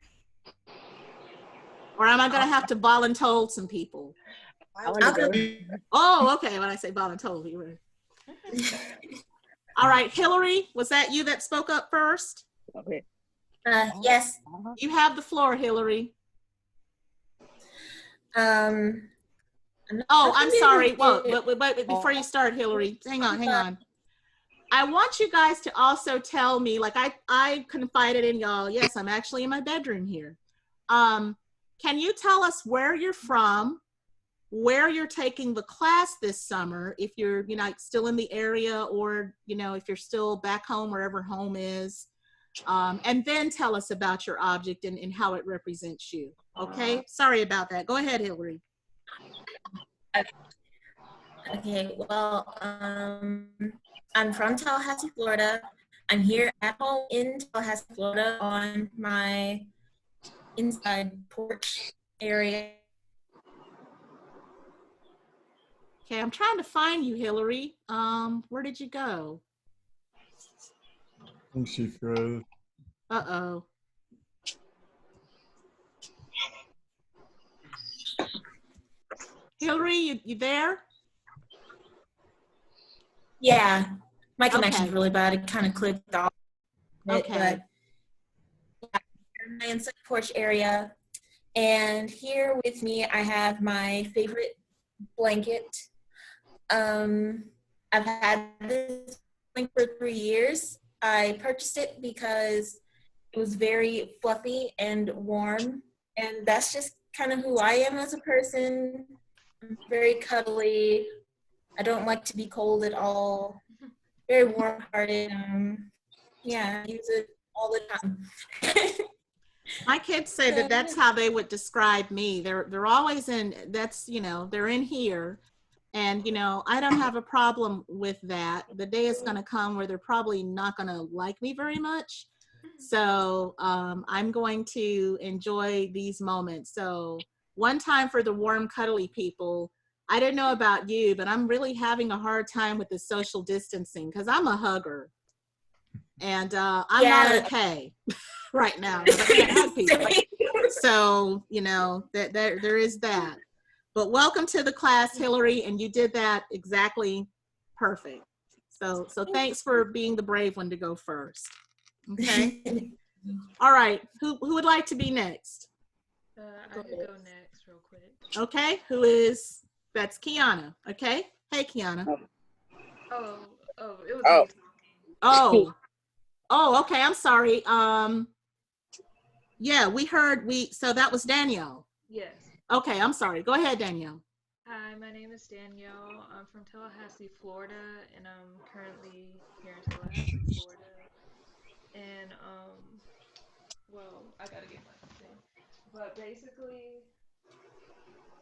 Or am I going to have to voluntold some people? I'll go. Oh, okay. When I say voluntold, you were. All right, Hillary, was that you that spoke up first? Okay. Yes. You have the floor, Hillary. Oh, I'm sorry. Well, but before you start, Hillary, hang on. I want you guys to also tell me, like I confided in y'all, yes, I'm actually in my bedroom here. Can you tell us where you're from, where you're taking the class this summer, if you're, you know, still in the area, or, you know, if you're still back home, wherever home is, and then tell us about your object and how it represents you. Okay, sorry about that. Go ahead, Hillary. Okay, well, I'm from Tallahassee, Florida. I'm here at home in Tallahassee, Florida on my inside porch area. Okay, I'm trying to find you, Hillary. Where did you go? think she froze. Uh-oh. Hillary, you there? Yeah, my connection's Okay. really bad. It kind of clicked off. Okay. But yeah, I'm in the porch area. And here with me, I have my favorite blanket. I've had this blanket for 3 years. I purchased it because it was very fluffy and warm. And that's just kind of who I am as a person. I'm very cuddly. I don't like to be cold at all. Very warm-hearted. Yeah, I use it all the time. My kids say that that's how they would describe me. They're always in, that's, you know, they're in here. And, you know, I don't have a problem with that. The day is going to come where they're probably not going to like me very much. So I'm going to enjoy these moments. So one time for the warm, cuddly people, I don't know about you, but I'm really having a hard time with the social distancing because I'm a hugger. And I'm not okay right now. I can't hug people. So, you know, there is that. But welcome to the class, Hillary, and you did that exactly perfect. So thanks for being the brave one to go first. Okay. All right. Who would like to be next? I could go next real quick. Okay. That's Kiana. Okay. Hey, Kiana. Oh, it was me talking. Oh, okay. I'm sorry. Yeah, so that was Danielle. Yes. Okay, I'm sorry. Go ahead, Danielle. Hi, my name is Danielle. I'm from Tallahassee, Florida, and I'm currently here in Tallahassee, Florida. And well, I gotta get my thing. But basically,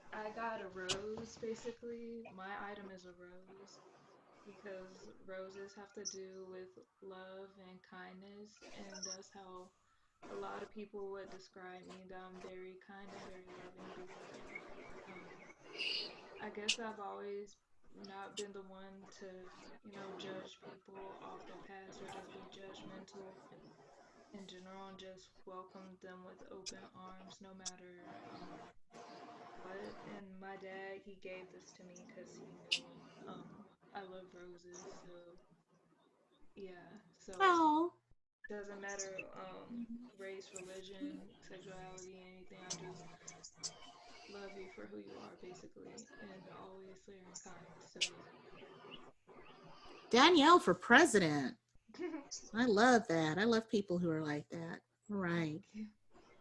I got a rose. Basically, my item is a rose because roses have to do with love and kindness, and that's how a lot of people would describe me. That I'm very kind and very loving because um, I guess I've always not been the one to, judge people off their past or just be judgmental in general and just welcome them with open arms no matter what. And my dad, he gave this to me because he knew I love roses. So, yeah. So, Oh. doesn't matter race, religion, sexuality, anything. I just love you for who you are, basically, and always there and kind. So, Danielle for president. I love that. I love people who are like that. All right.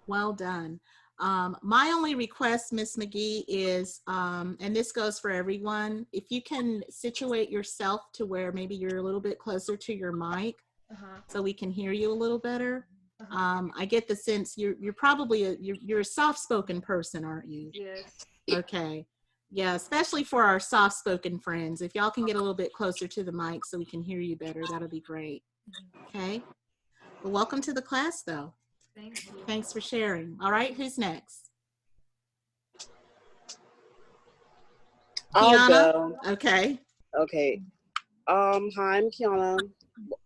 Well done. My only request, Miss McGee, is, and this goes for everyone, if you can situate yourself to where maybe you're a little bit closer to your mic, so we can hear you a little better. I get the sense you're probably you're a soft-spoken person, aren't you? yes. Okay. Yeah, especially for our soft-spoken friends. If y'all can get a little bit closer to the mic so we can hear you better, that'll be great. Okay. Well, welcome to the class, though. Thank you. Thanks for sharing. All right, who's next? I'll Kiana? go. Okay. Okay. Hi, I'm Kiana.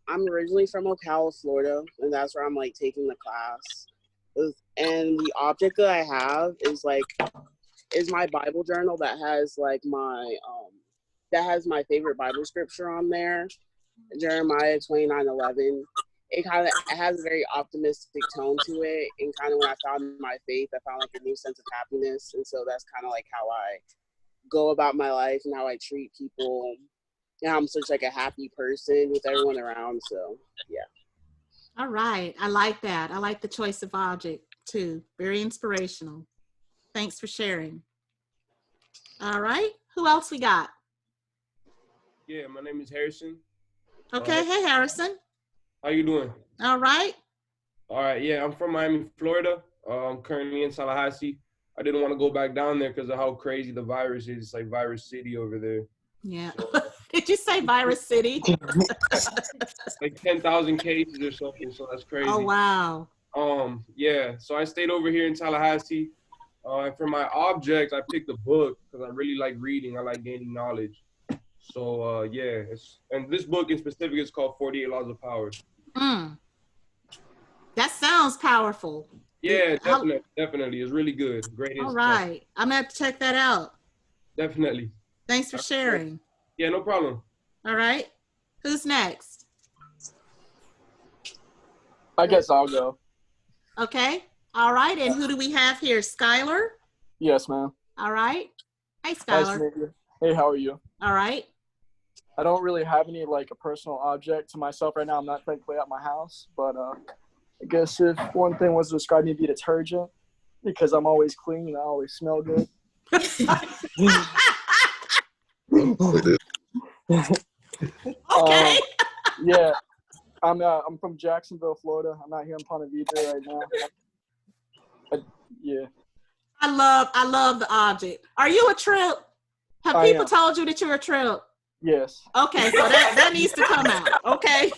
I'm originally from Ocala, Florida, and that's where I'm like taking the class. And the object that I have is my Bible journal that has like my favorite Bible scripture on there, Jeremiah 29:11. It has a very optimistic tone to it, and kind of when I found my faith, I found like a new sense of happiness, and so that's kind of like how I go about my life and how I treat people. And I'm such like a happy person with everyone around. So yeah. All right. I like that. I like the choice of object too. Very inspirational. Thanks for sharing. All right. Who else we got? Yeah, my name is Harrison. Okay. Hey, Harrison. How you doing? All right. All right. Yeah, I'm from Miami, Florida. I'm currently in Tallahassee. I didn't want to go back down there because of how crazy the virus is. It's like Virus City over there. Yeah. So, did you say Virus City? like 10,000 cases or something. So that's crazy. Oh, wow. Yeah. So I stayed over here in Tallahassee. And for my object, I picked a book because I really like reading. I like gaining knowledge. So yeah, and this book in specific is called 48 Laws of Power. Mm, that sounds powerful. Yeah, How- definitely. It's really good. Great all instruction. right. I'm going to have to check that out. Definitely. Thanks for sharing. Yeah, no problem. All right. Who's next? I guess I'll go. Okay. All right. And who do we have here? Skylar? Yes, ma'am. All right. Hey, Nice to Skylar. meet you. Hey, how are you? All right. I don't really have any like a personal object to myself right now. I'm not trying to play out my house, but I guess if one thing was to describe me, it'd be detergent because I'm always clean and I always smell good. Okay. Yeah, I'm from Jacksonville, Florida. I'm out here in Ponte Vedra right now. Yeah. I love the object. Are you a trip? Have I people am. told you that you're a trip? Yes. Okay, so that needs to come out. Okay.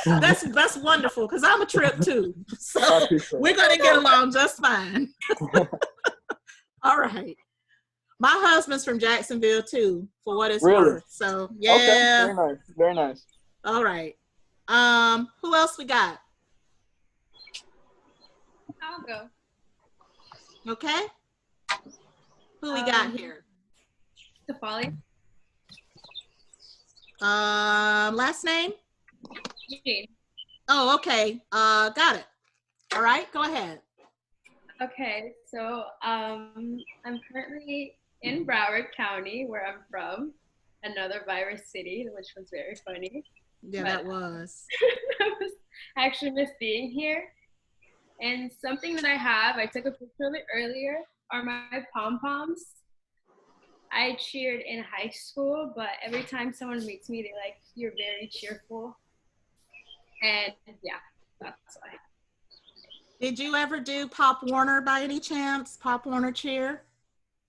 That's wonderful because I'm a trip too. So I appreciate we're it. gonna get along just fine. All right. My husband's from Jacksonville too, for what it's Really? worth. So Okay. yeah. Very nice. Very nice. All right. Who else we got? I'll go. Okay. Who we got here? Tafali. Last name? Eugene. Oh, okay. Got it. All right, go ahead. Okay, so I'm currently in Broward County, where I'm from, another virus city, which was very funny. Yeah, that was. I actually miss being here. And something that I took a picture of it earlier, are my pom-poms. I cheered in high school, but every time someone meets me, they're like, you're very cheerful. And yeah, that's why. Did you ever do Pop Warner by any chance? Pop Warner cheer?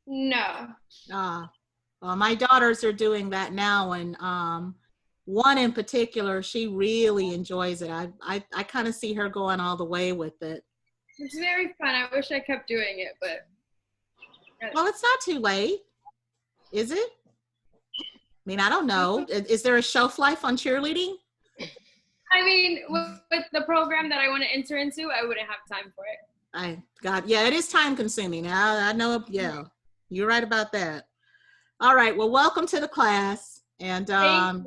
No. Well, my daughters are doing that now, and one in particular, she really enjoys it. I kind of see her going all the way with it. It's very fun. I wish I kept doing it, but. Well, it's not too late, is it? I mean, I don't know. Is there a shelf life on cheerleading? I mean, with the program that I want to enter into, I wouldn't have time for it. Yeah, it is time consuming. I know, yeah, you're right about that. All right, well, welcome to the class. And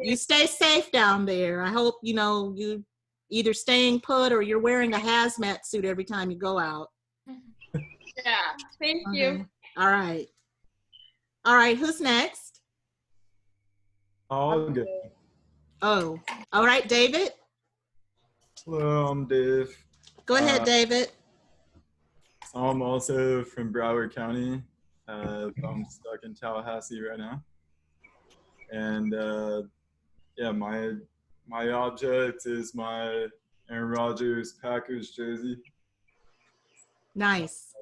you stay safe down there. I hope, you either staying put or you're wearing a hazmat suit every time you go out. Yeah, thank you. All right. All right, who's next? All good. Oh, all right, David. Hello, I'm Dave. Go ahead, David. I'm also from Broward County. I'm stuck in Tallahassee right now. And yeah, my object is my Aaron Rodgers Packers jersey. Nice.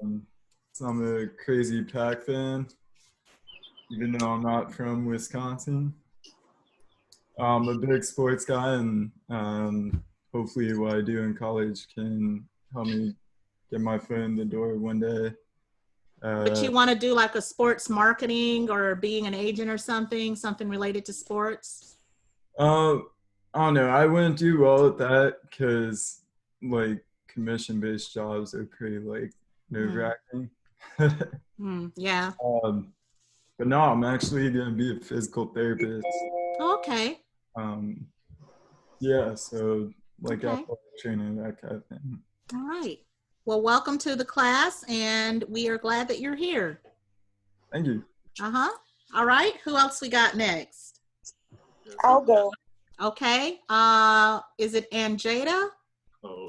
So I'm a crazy Pack fan, even though I'm not from Wisconsin. I'm a big sports guy, and hopefully what I do in college can help me get my foot in the door one day. But you want to do like a sports marketing or being an agent or something related to sports? I don't know. I wouldn't do well at that because like commission-based jobs are pretty like nerve-wracking. Yeah. But no, I'm actually gonna be a physical therapist. Okay. Yeah, so like Okay. athletic training, that kind of thing. All right. Well, welcome to the class, and we are glad that you're here. Thank you. All right. Who else we got next? I'll go. Okay. Is it Anjada?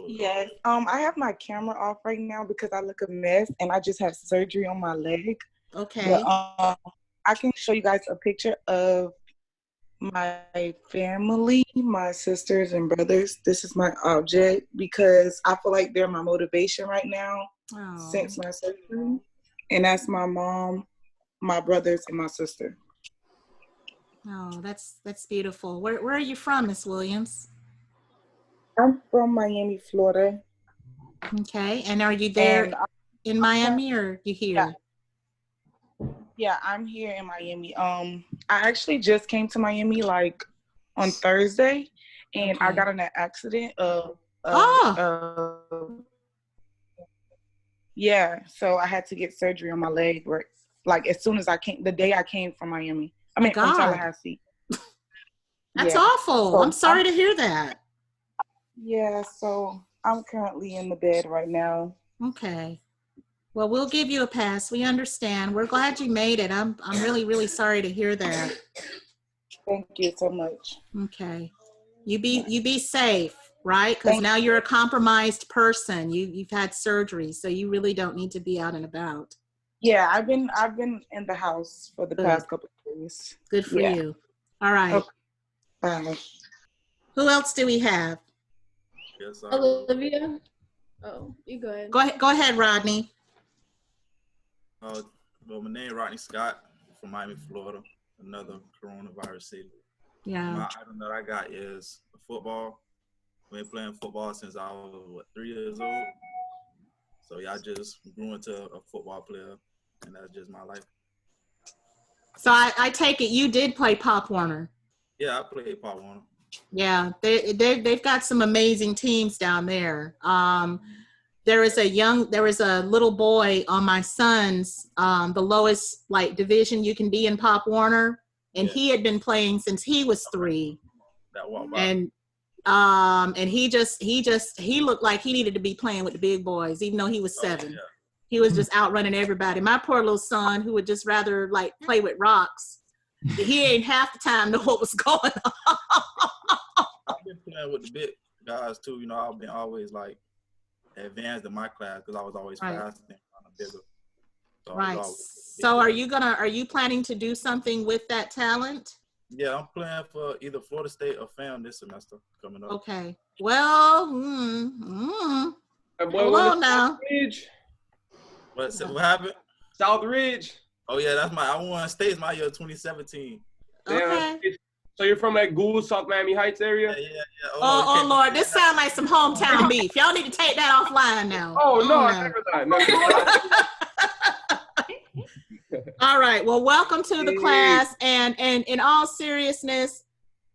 Yes. I have my camera off right now because I look a mess and I just had surgery on my leg. Okay. But, I can show you guys a picture of my family, my sisters and brothers. This is my object because I feel like they're my motivation right now since my surgery. And that's my mom, my brothers, and my sister. Oh, that's beautiful. Where are you from, Miss Williams? I'm from Miami, Florida. Okay. And are you there in Miami or you here? Yeah, I'm here in Miami. I actually just came to Miami like on Thursday, and I Okay. got in an accident. Yeah, so I had to get surgery on my leg. Like as soon as I came, the day I came from Miami. I mean, from God. Tallahassee. That's Yeah. awful. So I'm sorry to hear that. Yeah, so I'm currently in the bed right now. Okay. Well, we'll give you a pass. We understand. We're glad you made it. I'm really, really sorry to hear that. Thank you so much. Okay. You be safe, right? Because now you're a compromised person. You've had surgery, so you really don't need to be out and about. Yeah, I've been in the house for the past couple of days. Good for you. All right. Okay. Bye. Who else do we have? Yes, Olivia. Oh, you go ahead. Go ahead, Rodney. Well, my name is Rodney Scott from Miami, Florida, another coronavirus city. Yeah. My item that I got is football. I've been playing football since I was, 3 years old. So yeah, I just grew into a football player, and that's just my life. So I take it you did play Pop Warner. Yeah, I played Pop Warner. Yeah, they've got some amazing teams down there. There is a little boy on my son's, the lowest like division you can be in Pop Warner, and he had been playing since he was 3. That walk by. And he looked like he needed to be playing with the big boys, even though he was 7. Yeah. He was just outrunning everybody. My poor little son, who would just rather like play with rocks, he ain't half the time know what was going on. I've been playing with the big guys too. You know, I've been always like advanced in my class because I was always faster and kind of bigger. So Right. So are you planning to do something with that talent? Yeah, I'm playing for either Florida State or FAM this semester coming up. Okay. Well, hello now. What happened? South Ridge. Oh yeah, I won states my year 2017. Okay. So you're from like Gould, South Miami Heights area? Yeah. Oh Lord, this sounds like some hometown beef. Y'all need to take that offline now. Oh no, never that. All right. Well, welcome to the class. And in all seriousness,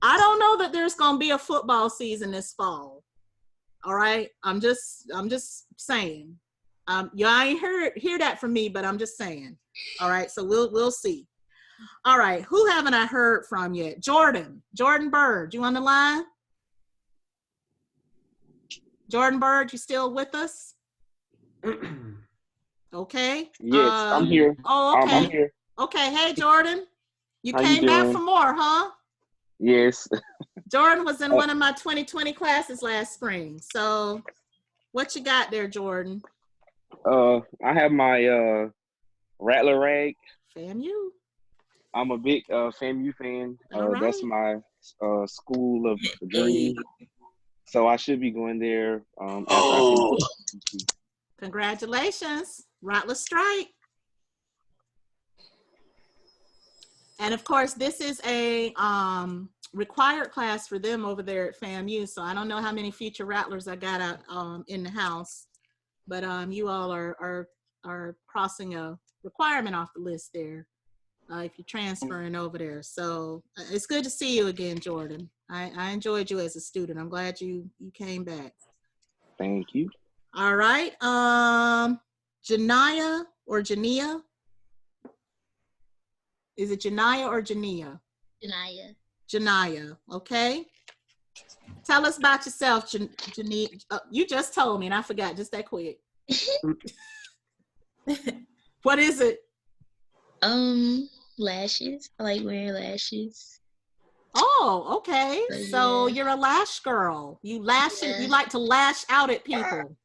I don't know that there's gonna be a football season this fall. All right. I'm just saying. You ain't hear that from me, but I'm just saying. All right. So we'll see. All right. Who haven't I heard from yet? Jordan Bird. You on the line? Jordan Bird, you still with us? Okay. Yes, I'm here. Oh, okay. I'm here. Okay. Hey, Jordan. You How came you back doing? for more, huh? Yes. Jordan was in one of my 2020 classes last spring. So what you got there, Jordan? I have my Rattler rag. FAMU. I'm a big FAMU fan. All right. That's my school of dreams. So I should be going there after I finish. Congratulations, Rattler Strike. And of course, this is a required class for them over there at FAMU. So I don't know how many future Rattlers I got out in the house, but you all are crossing a requirement off the list there if you're transferring over there. So it's good to see you again, Jordan. I enjoyed you as a student. I'm glad you came back. Thank you. All right. Janiyah or Jania? Is it Janiyah or Jania? Janiyah. Janiyah, okay. Tell us about yourself, Jania. You just told me and I forgot just that quick. What is it? Lashes. I like wearing lashes. Oh, okay. So Yeah. you're a lash girl. You like to lash out at people.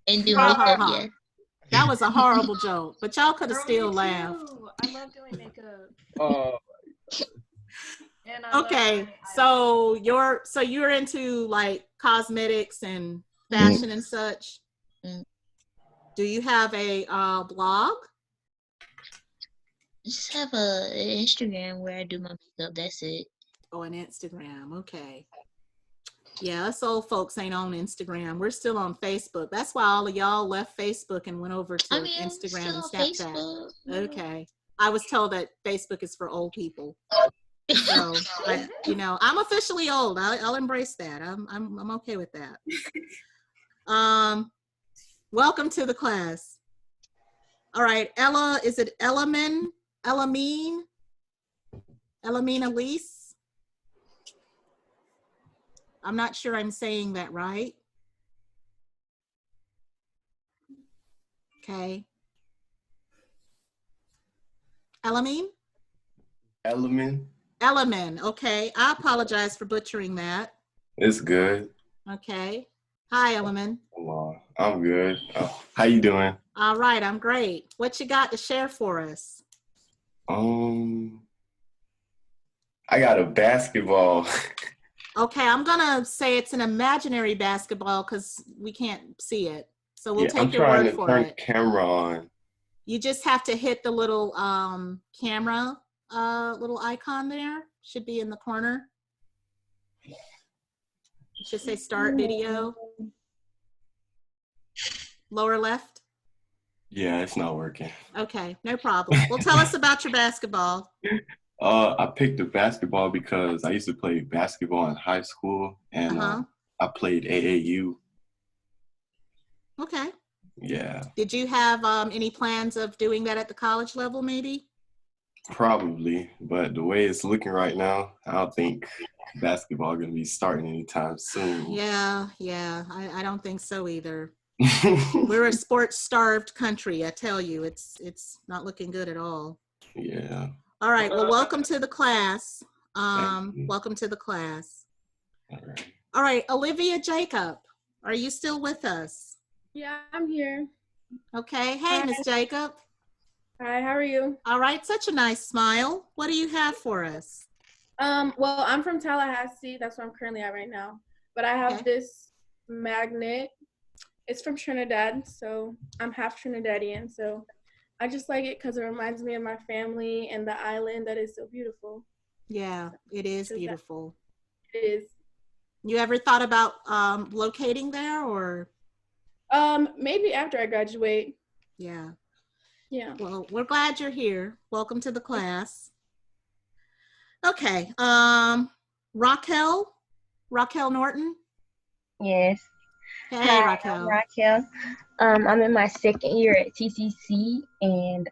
And do Ha, makeup, ha, ha. yeah. That was a horrible joke, but y'all could have still laughed. I love doing makeup. And I Okay, so you're into like cosmetics and fashion and such. Do you have a blog? Just have an Instagram where I do my makeup. That's it. Oh, an Instagram. Okay. Yeah, us old folks ain't on Instagram. We're still on Facebook. That's why all of y'all left Facebook and went over to Instagram and Snapchat. Okay. I was told that Facebook is for old people. So, I'm officially old. I'll embrace that. I'm okay with that. Welcome to the class. All right, Ella, is it Elamine Elise? I'm not sure I'm saying that right. Okay. Elamine? Elamine, okay. I apologize for butchering that. It's good. Okay. Hi, Elamine. Hello. I'm good. How you doing? All right, I'm great. What you got to share for us? I got a basketball. Okay, I'm gonna say it's an imaginary basketball because we can't see it. So we'll take your word for it. I'm trying to turn the camera on. You just have to hit the little camera little icon there. Should be in the corner. It should say start video. Lower left. Yeah, it's not working. Okay, no problem. Well, tell us about your basketball. I picked the basketball because I used to play basketball in high school, and I played AAU. Okay. Yeah. Did you have any plans of doing that at the college level, maybe? Probably, but the way it's looking right now, I don't think basketball gonna be starting anytime soon. Yeah, I don't think so either. We're a sports-starved country, I tell you. It's not looking good at all. Yeah. All right, well, welcome to the class. Welcome to the class. All right, Olivia Jacob, are you still with us? Yeah, I'm here. Okay, hey, Miss Jacob. Hi, how are you? All right, such a nice smile. What do you have for us? Well, I'm from Tallahassee. That's where I'm currently at right now. But I have this magnet. It's from Trinidad, so I'm half Trinidadian. So I just like it because it reminds me of my family and the island that is so beautiful. Yeah, it is beautiful. It is. You ever thought about locating there or? Maybe after I graduate. Yeah. Yeah. Well, we're glad you're here. Welcome to the class. Okay. Raquel Norton. Yes. Hey, Hi, Raquel. I'm Raquel. I'm in my second year at TCC, and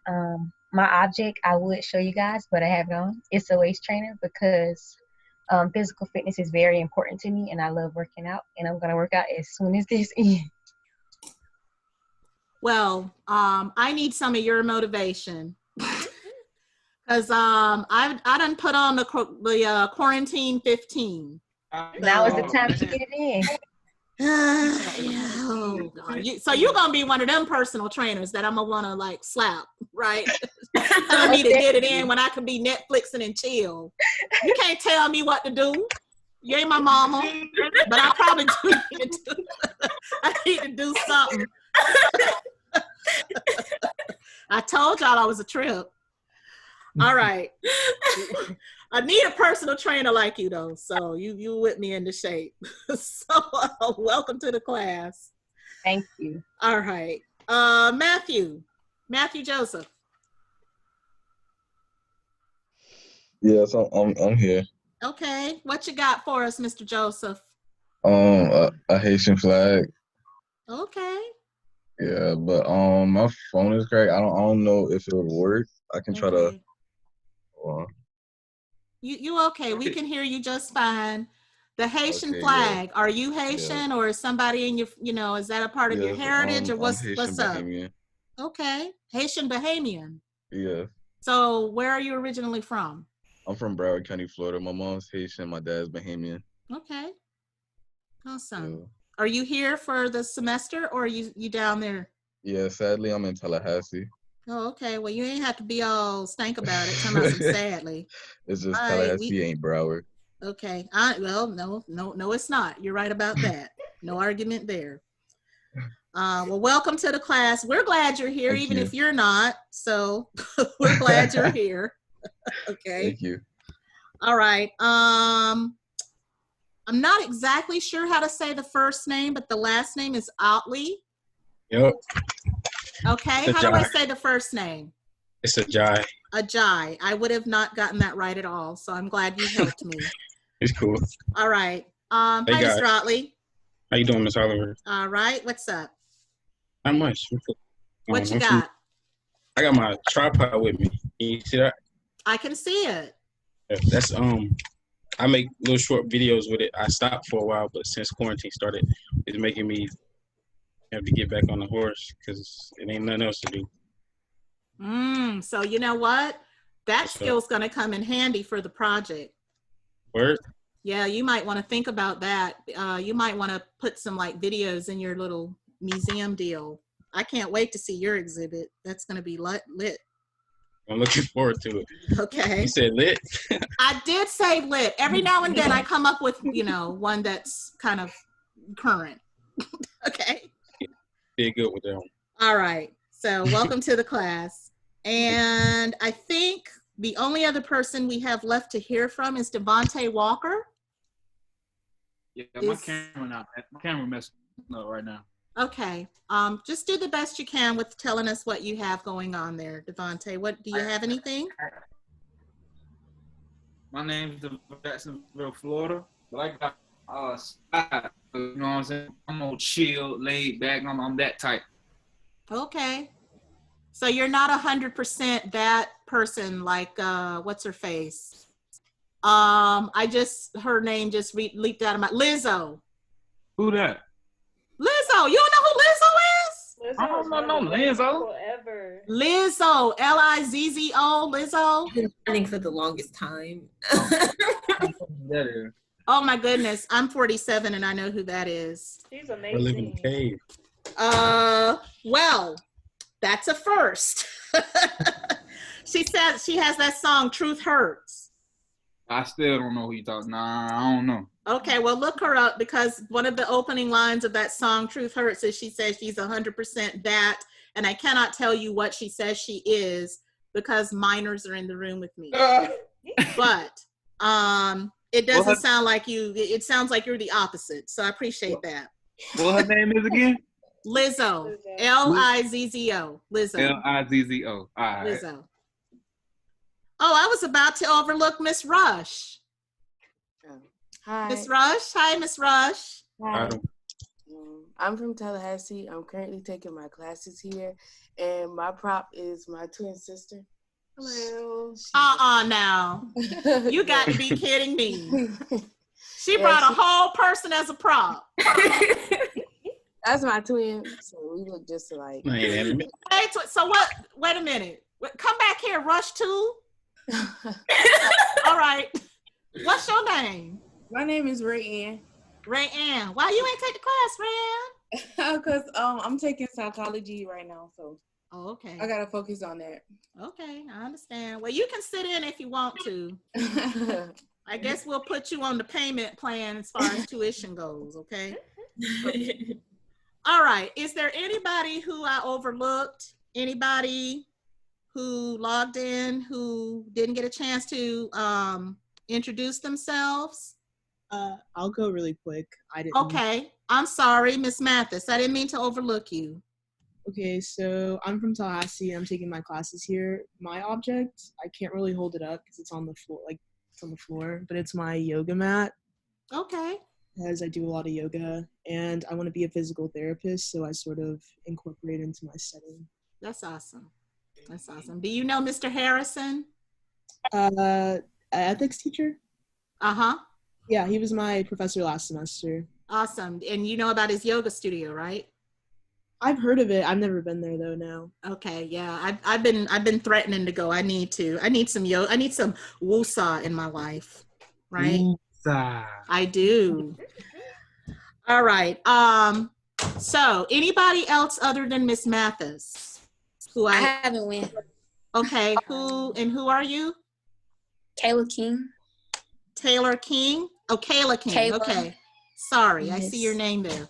my object I would show you guys, but I have on. It's a waist trainer because physical fitness is very important to me, and I love working out, and I'm gonna work out as soon as this ends. Well, I need some of your motivation because I done put on the quarantine 15. Now is the time to get it in. Oh God. So you're gonna be one of them personal trainers that I'm gonna wanna like slap, right? Telling me to get it in when I can be Netflixing and chill. You can't tell me what to do. You ain't my mama, but I probably do need to do. I need to do something. I told y'all I was a trip. All right. I need a personal trainer like you though. So you with me in the shape. So welcome to the class. Thank you. All right. Matthew Joseph. Yes, I'm here. Okay. What you got for us, Mr. Joseph? A Haitian flag. Okay. Yeah, but my phone is cracked. I don't know if it would work. I can try to. You okay? We can hear you just fine. The Haitian flag. Yeah. Are you Haitian or is somebody in your is that a part of your heritage or what's up? Bahamian. Okay. Haitian Bahamian. Yeah. So where are you originally from? I'm from Broward County, Florida. My mom's Haitian, my dad's Bahamian. Okay. Awesome. Yeah. Are you here for the semester or are you down there? Yeah, sadly I'm in Tallahassee. Oh, okay. Well, you ain't have to be all stank about it. Talking about some sadly. It's just Tallahassee ain't Broward. Okay. Well, no, it's not. You're right about that. No argument there. Well, welcome to the class. We're glad you're here, even if you're not. So we're glad you're here. Okay. Thank you. All right. I'm not exactly sure how to say the first name, but the last name is Otley. Yep. Okay. How do I say the first name? It's a jai. Ajay. I would have not gotten that right at all, so I'm glad you helped me. It's cool. All right. Hey Hi, guys, Mr. Otley. how you doing, Miss Oliver? All right. What's up? Not much. What you I'm got? I got my tripod with me. Can you see that? I can see it. Yeah, that's I make little short videos with it. I stopped for a while, but since quarantine started, it's making me have to get back on the horse because it ain't nothing else to do. So you know what? That What's up? skill's going to come in handy for the project. Word? Yeah, you might want to think about that. You might want to put some like videos in your little museum deal. I can't wait to see your exhibit. That's going to be lit. I'm looking forward to it. Okay. You said lit? I did say lit. Every now and then I come up with, one that's kind of current. Okay. Did good with that one. All right. So welcome to the class. And I think the only other person we have left to hear from is Devontae Walker. Yeah, my camera messing up right now. Okay. Just do the best you can with telling us what you have going on there, Devontae. What do you have anything? My name's Jacksonville, Florida, but I got spot. You know what I'm saying? I'm gonna chill, laid back. I'm that type. Okay. So you're not 100% that person like what's her face? Her name just leaped out of my Lizzo. Who that? Lizzo. You don't know who Lizzo is? I don't know no Lizzo. Lizzo, Lizzo, Lizzo. I've been running for the longest time. That is. Oh my goodness, I'm 47 and I know who that is. She's I live in a cave. Well, that's a first. She said she has that song, Truth Hurts. I still don't know who you talking. Nah, I don't know. Okay, well, look her up because one of the opening lines of that song, Truth Hurts, is she says she's 100% that, and I cannot tell you what she says she is because minors are in the room with me. But it doesn't sound like you. It sounds like you're the opposite, so I appreciate that. What her name is again? Lizzo. Lizzo. Lizzo. Lizzo. All right. Lizzo. Oh, I was about to overlook Miss Rush. Hi. Miss Rush. Hi, Miss Rush. Hi. I'm from Tallahassee. I'm currently taking my classes here, and my prop is my twin sister. Hello. Now. You got to be kidding me. She brought a whole person as a prop. That's my twin, so we look just alike. Hey, so what? Wait a minute. Come back here, Rush 2. All right. What's your name? My name is Ray Ann. Ray Ann. Why you ain't take the class, Ray Ann? Because I'm taking psychology right now, so okay. I gotta focus on that. Okay, I understand. Well, you can sit in if you want to. I guess we'll put you on the payment plan as far as tuition goes, okay? All right. Is there anybody who I overlooked? Anybody who logged in who didn't get a chance to introduce themselves? I'll go really quick. I didn't. Okay. I'm sorry, Miss Mathis. I didn't mean to overlook you. Okay, so I'm from Tallahassee. I'm taking my classes here. My object, I can't really hold it up because it's on the floor, but it's my yoga mat. Okay. As I do a lot of yoga, and I want to be a physical therapist, so I sort of incorporate into my setting. That's awesome. That's awesome. Do you know Mr. Harrison? Ethics teacher? Uh-huh. Yeah, he was my professor last semester. Awesome. And you know about his yoga studio, right? I've heard of it. I've never been there though. No. Okay, yeah. I've been threatening to go. I need some yoga. I need some woosah in my life. Right? Woosah. I do. All right. So anybody else other than Miss Mathis? Who I haven't went. Okay, who are you? Kayla King. Taylor King? Oh, Kayla King. Kayla. Okay. Sorry, yes. I see your name there.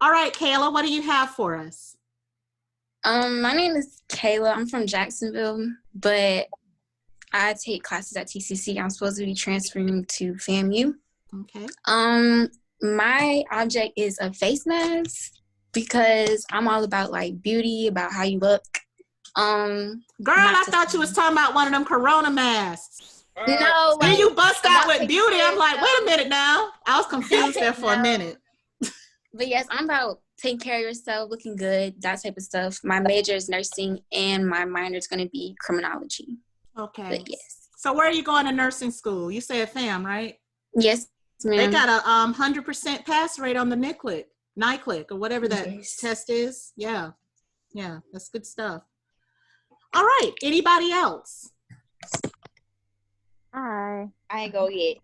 All right, Kayla, what do you have for us? My name is Kayla. I'm from Jacksonville, but I take classes at TCC. I'm supposed to be transferring to FAMU. Okay. My object is a face mask because I'm all about like beauty, about how you look. Girl, I thought you was talking about one of them Corona masks. No. Then you bust out with taking beauty. care I'm of like, wait a yourself. minute now. I was confused there for a No. minute. But yes, I'm about taking care of yourself, looking good, that type of stuff. My major is nursing, and my minor is going to be criminology. Okay. But yes. So where are you going to nursing school? You said FAM, right? Yes, ma'am. They got a 100% pass rate on the NCLEX, or whatever that test is. Yeah. Yeah, that's good stuff. All right. Anybody else? Hi. I ain't go yet.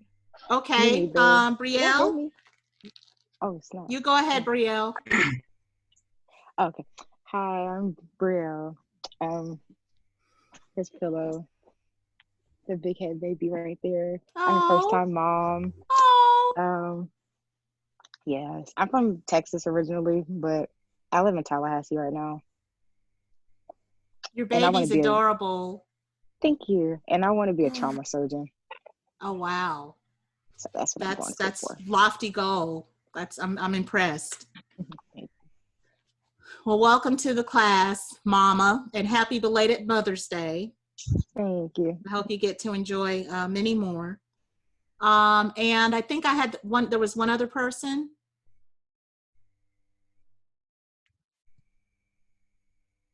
Okay. Brielle? Oh, it's not. You go ahead, Brielle. Okay. Hi, I'm Brielle. Here's Pillow. The big head baby right there. I'm a first time mom. Yes. I'm from Texas originally, but I live in Tallahassee right now. Your baby's adorable. Thank you. And I want to be a trauma surgeon. Oh wow. So that's what I'm going to That's for. lofty goal. I'm impressed. Well, welcome to the class, Mama, and happy belated Mother's Day. Thank you. I hope you get to enjoy many more. And I think there was one other person.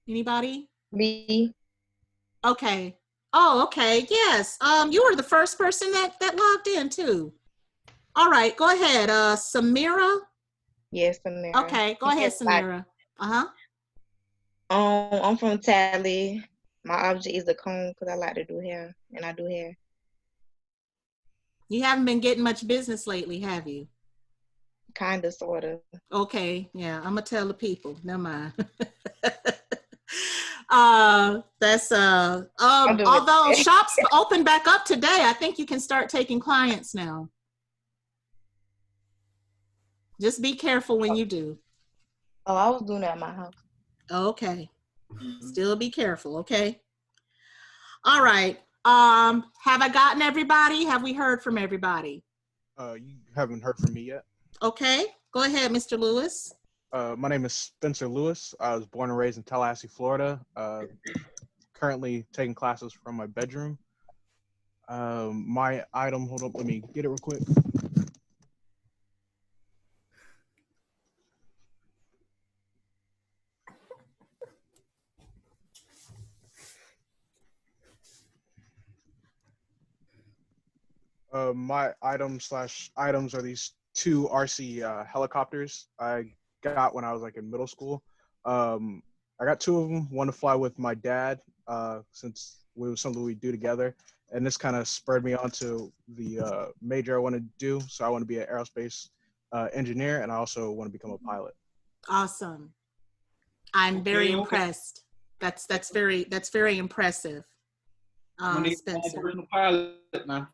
Anybody? Me. Okay. Oh, okay. Yes. You were the first person that logged in too. All right. Go ahead. Samira. Yes, Samira. Okay. Go ahead, Samira. I'm from Tally. My object is the comb because I like to do hair, and I do hair. You haven't been getting much business lately, have you? Kind of, sort of. Okay. Yeah. I'm gonna tell the people. Never mind. That's although shops open back up today, I think you can start taking clients now. Just be careful when you do. Oh, I was doing that at my house. Okay. Still be careful, okay? All right. Have I gotten everybody? Have we heard from everybody? You haven't heard from me yet. Okay. Go ahead, Mr. Lewis. My name is Spencer Lewis. I was born and raised in Tallahassee, Florida. Currently taking classes from my bedroom. My item, hold up, let me get it real quick. My items are these two RC helicopters I got when I was like in middle school. I got two of them, one to fly with my dad, since it was something we do together. And this kind of spurred me on to the major I want to do. So I want to be an aerospace engineer, and I also want to become a pilot. Awesome. I'm very impressed. That's very impressive. Spencer. Personal pilot now.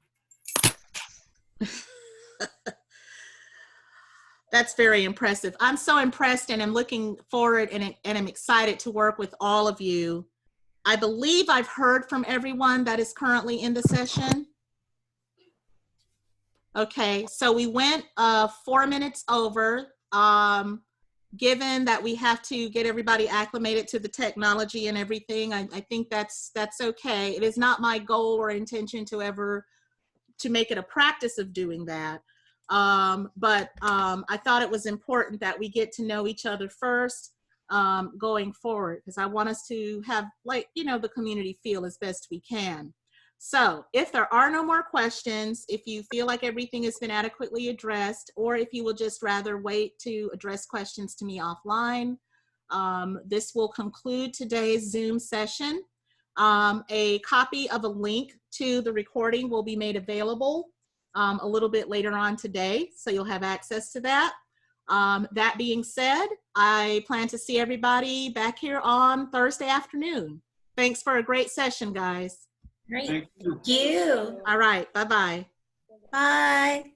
That's very impressive. I'm so impressed, and I'm looking forward and I'm excited to work with all of you. I believe I've heard from everyone that is currently in the session. Okay, so we went 4 minutes over. Given that we have to get everybody acclimated to the technology and everything, I think that's okay. It is not my goal or intention to make it a practice of doing that. But I thought it was important that we get to know each other first going forward, because I want us to have, like, the community feel as best we can. So if there are no more questions, if you feel like everything has been adequately addressed, or if you will just rather wait to address questions to me offline, this will conclude today's Zoom session. A copy of a link to the recording will be made available a little bit later on today, so you'll have access to that. That being said, I plan to see everybody back here on Thursday afternoon. Thanks for a great session, guys. Great. Thank you. All right. Bye-bye. Bye.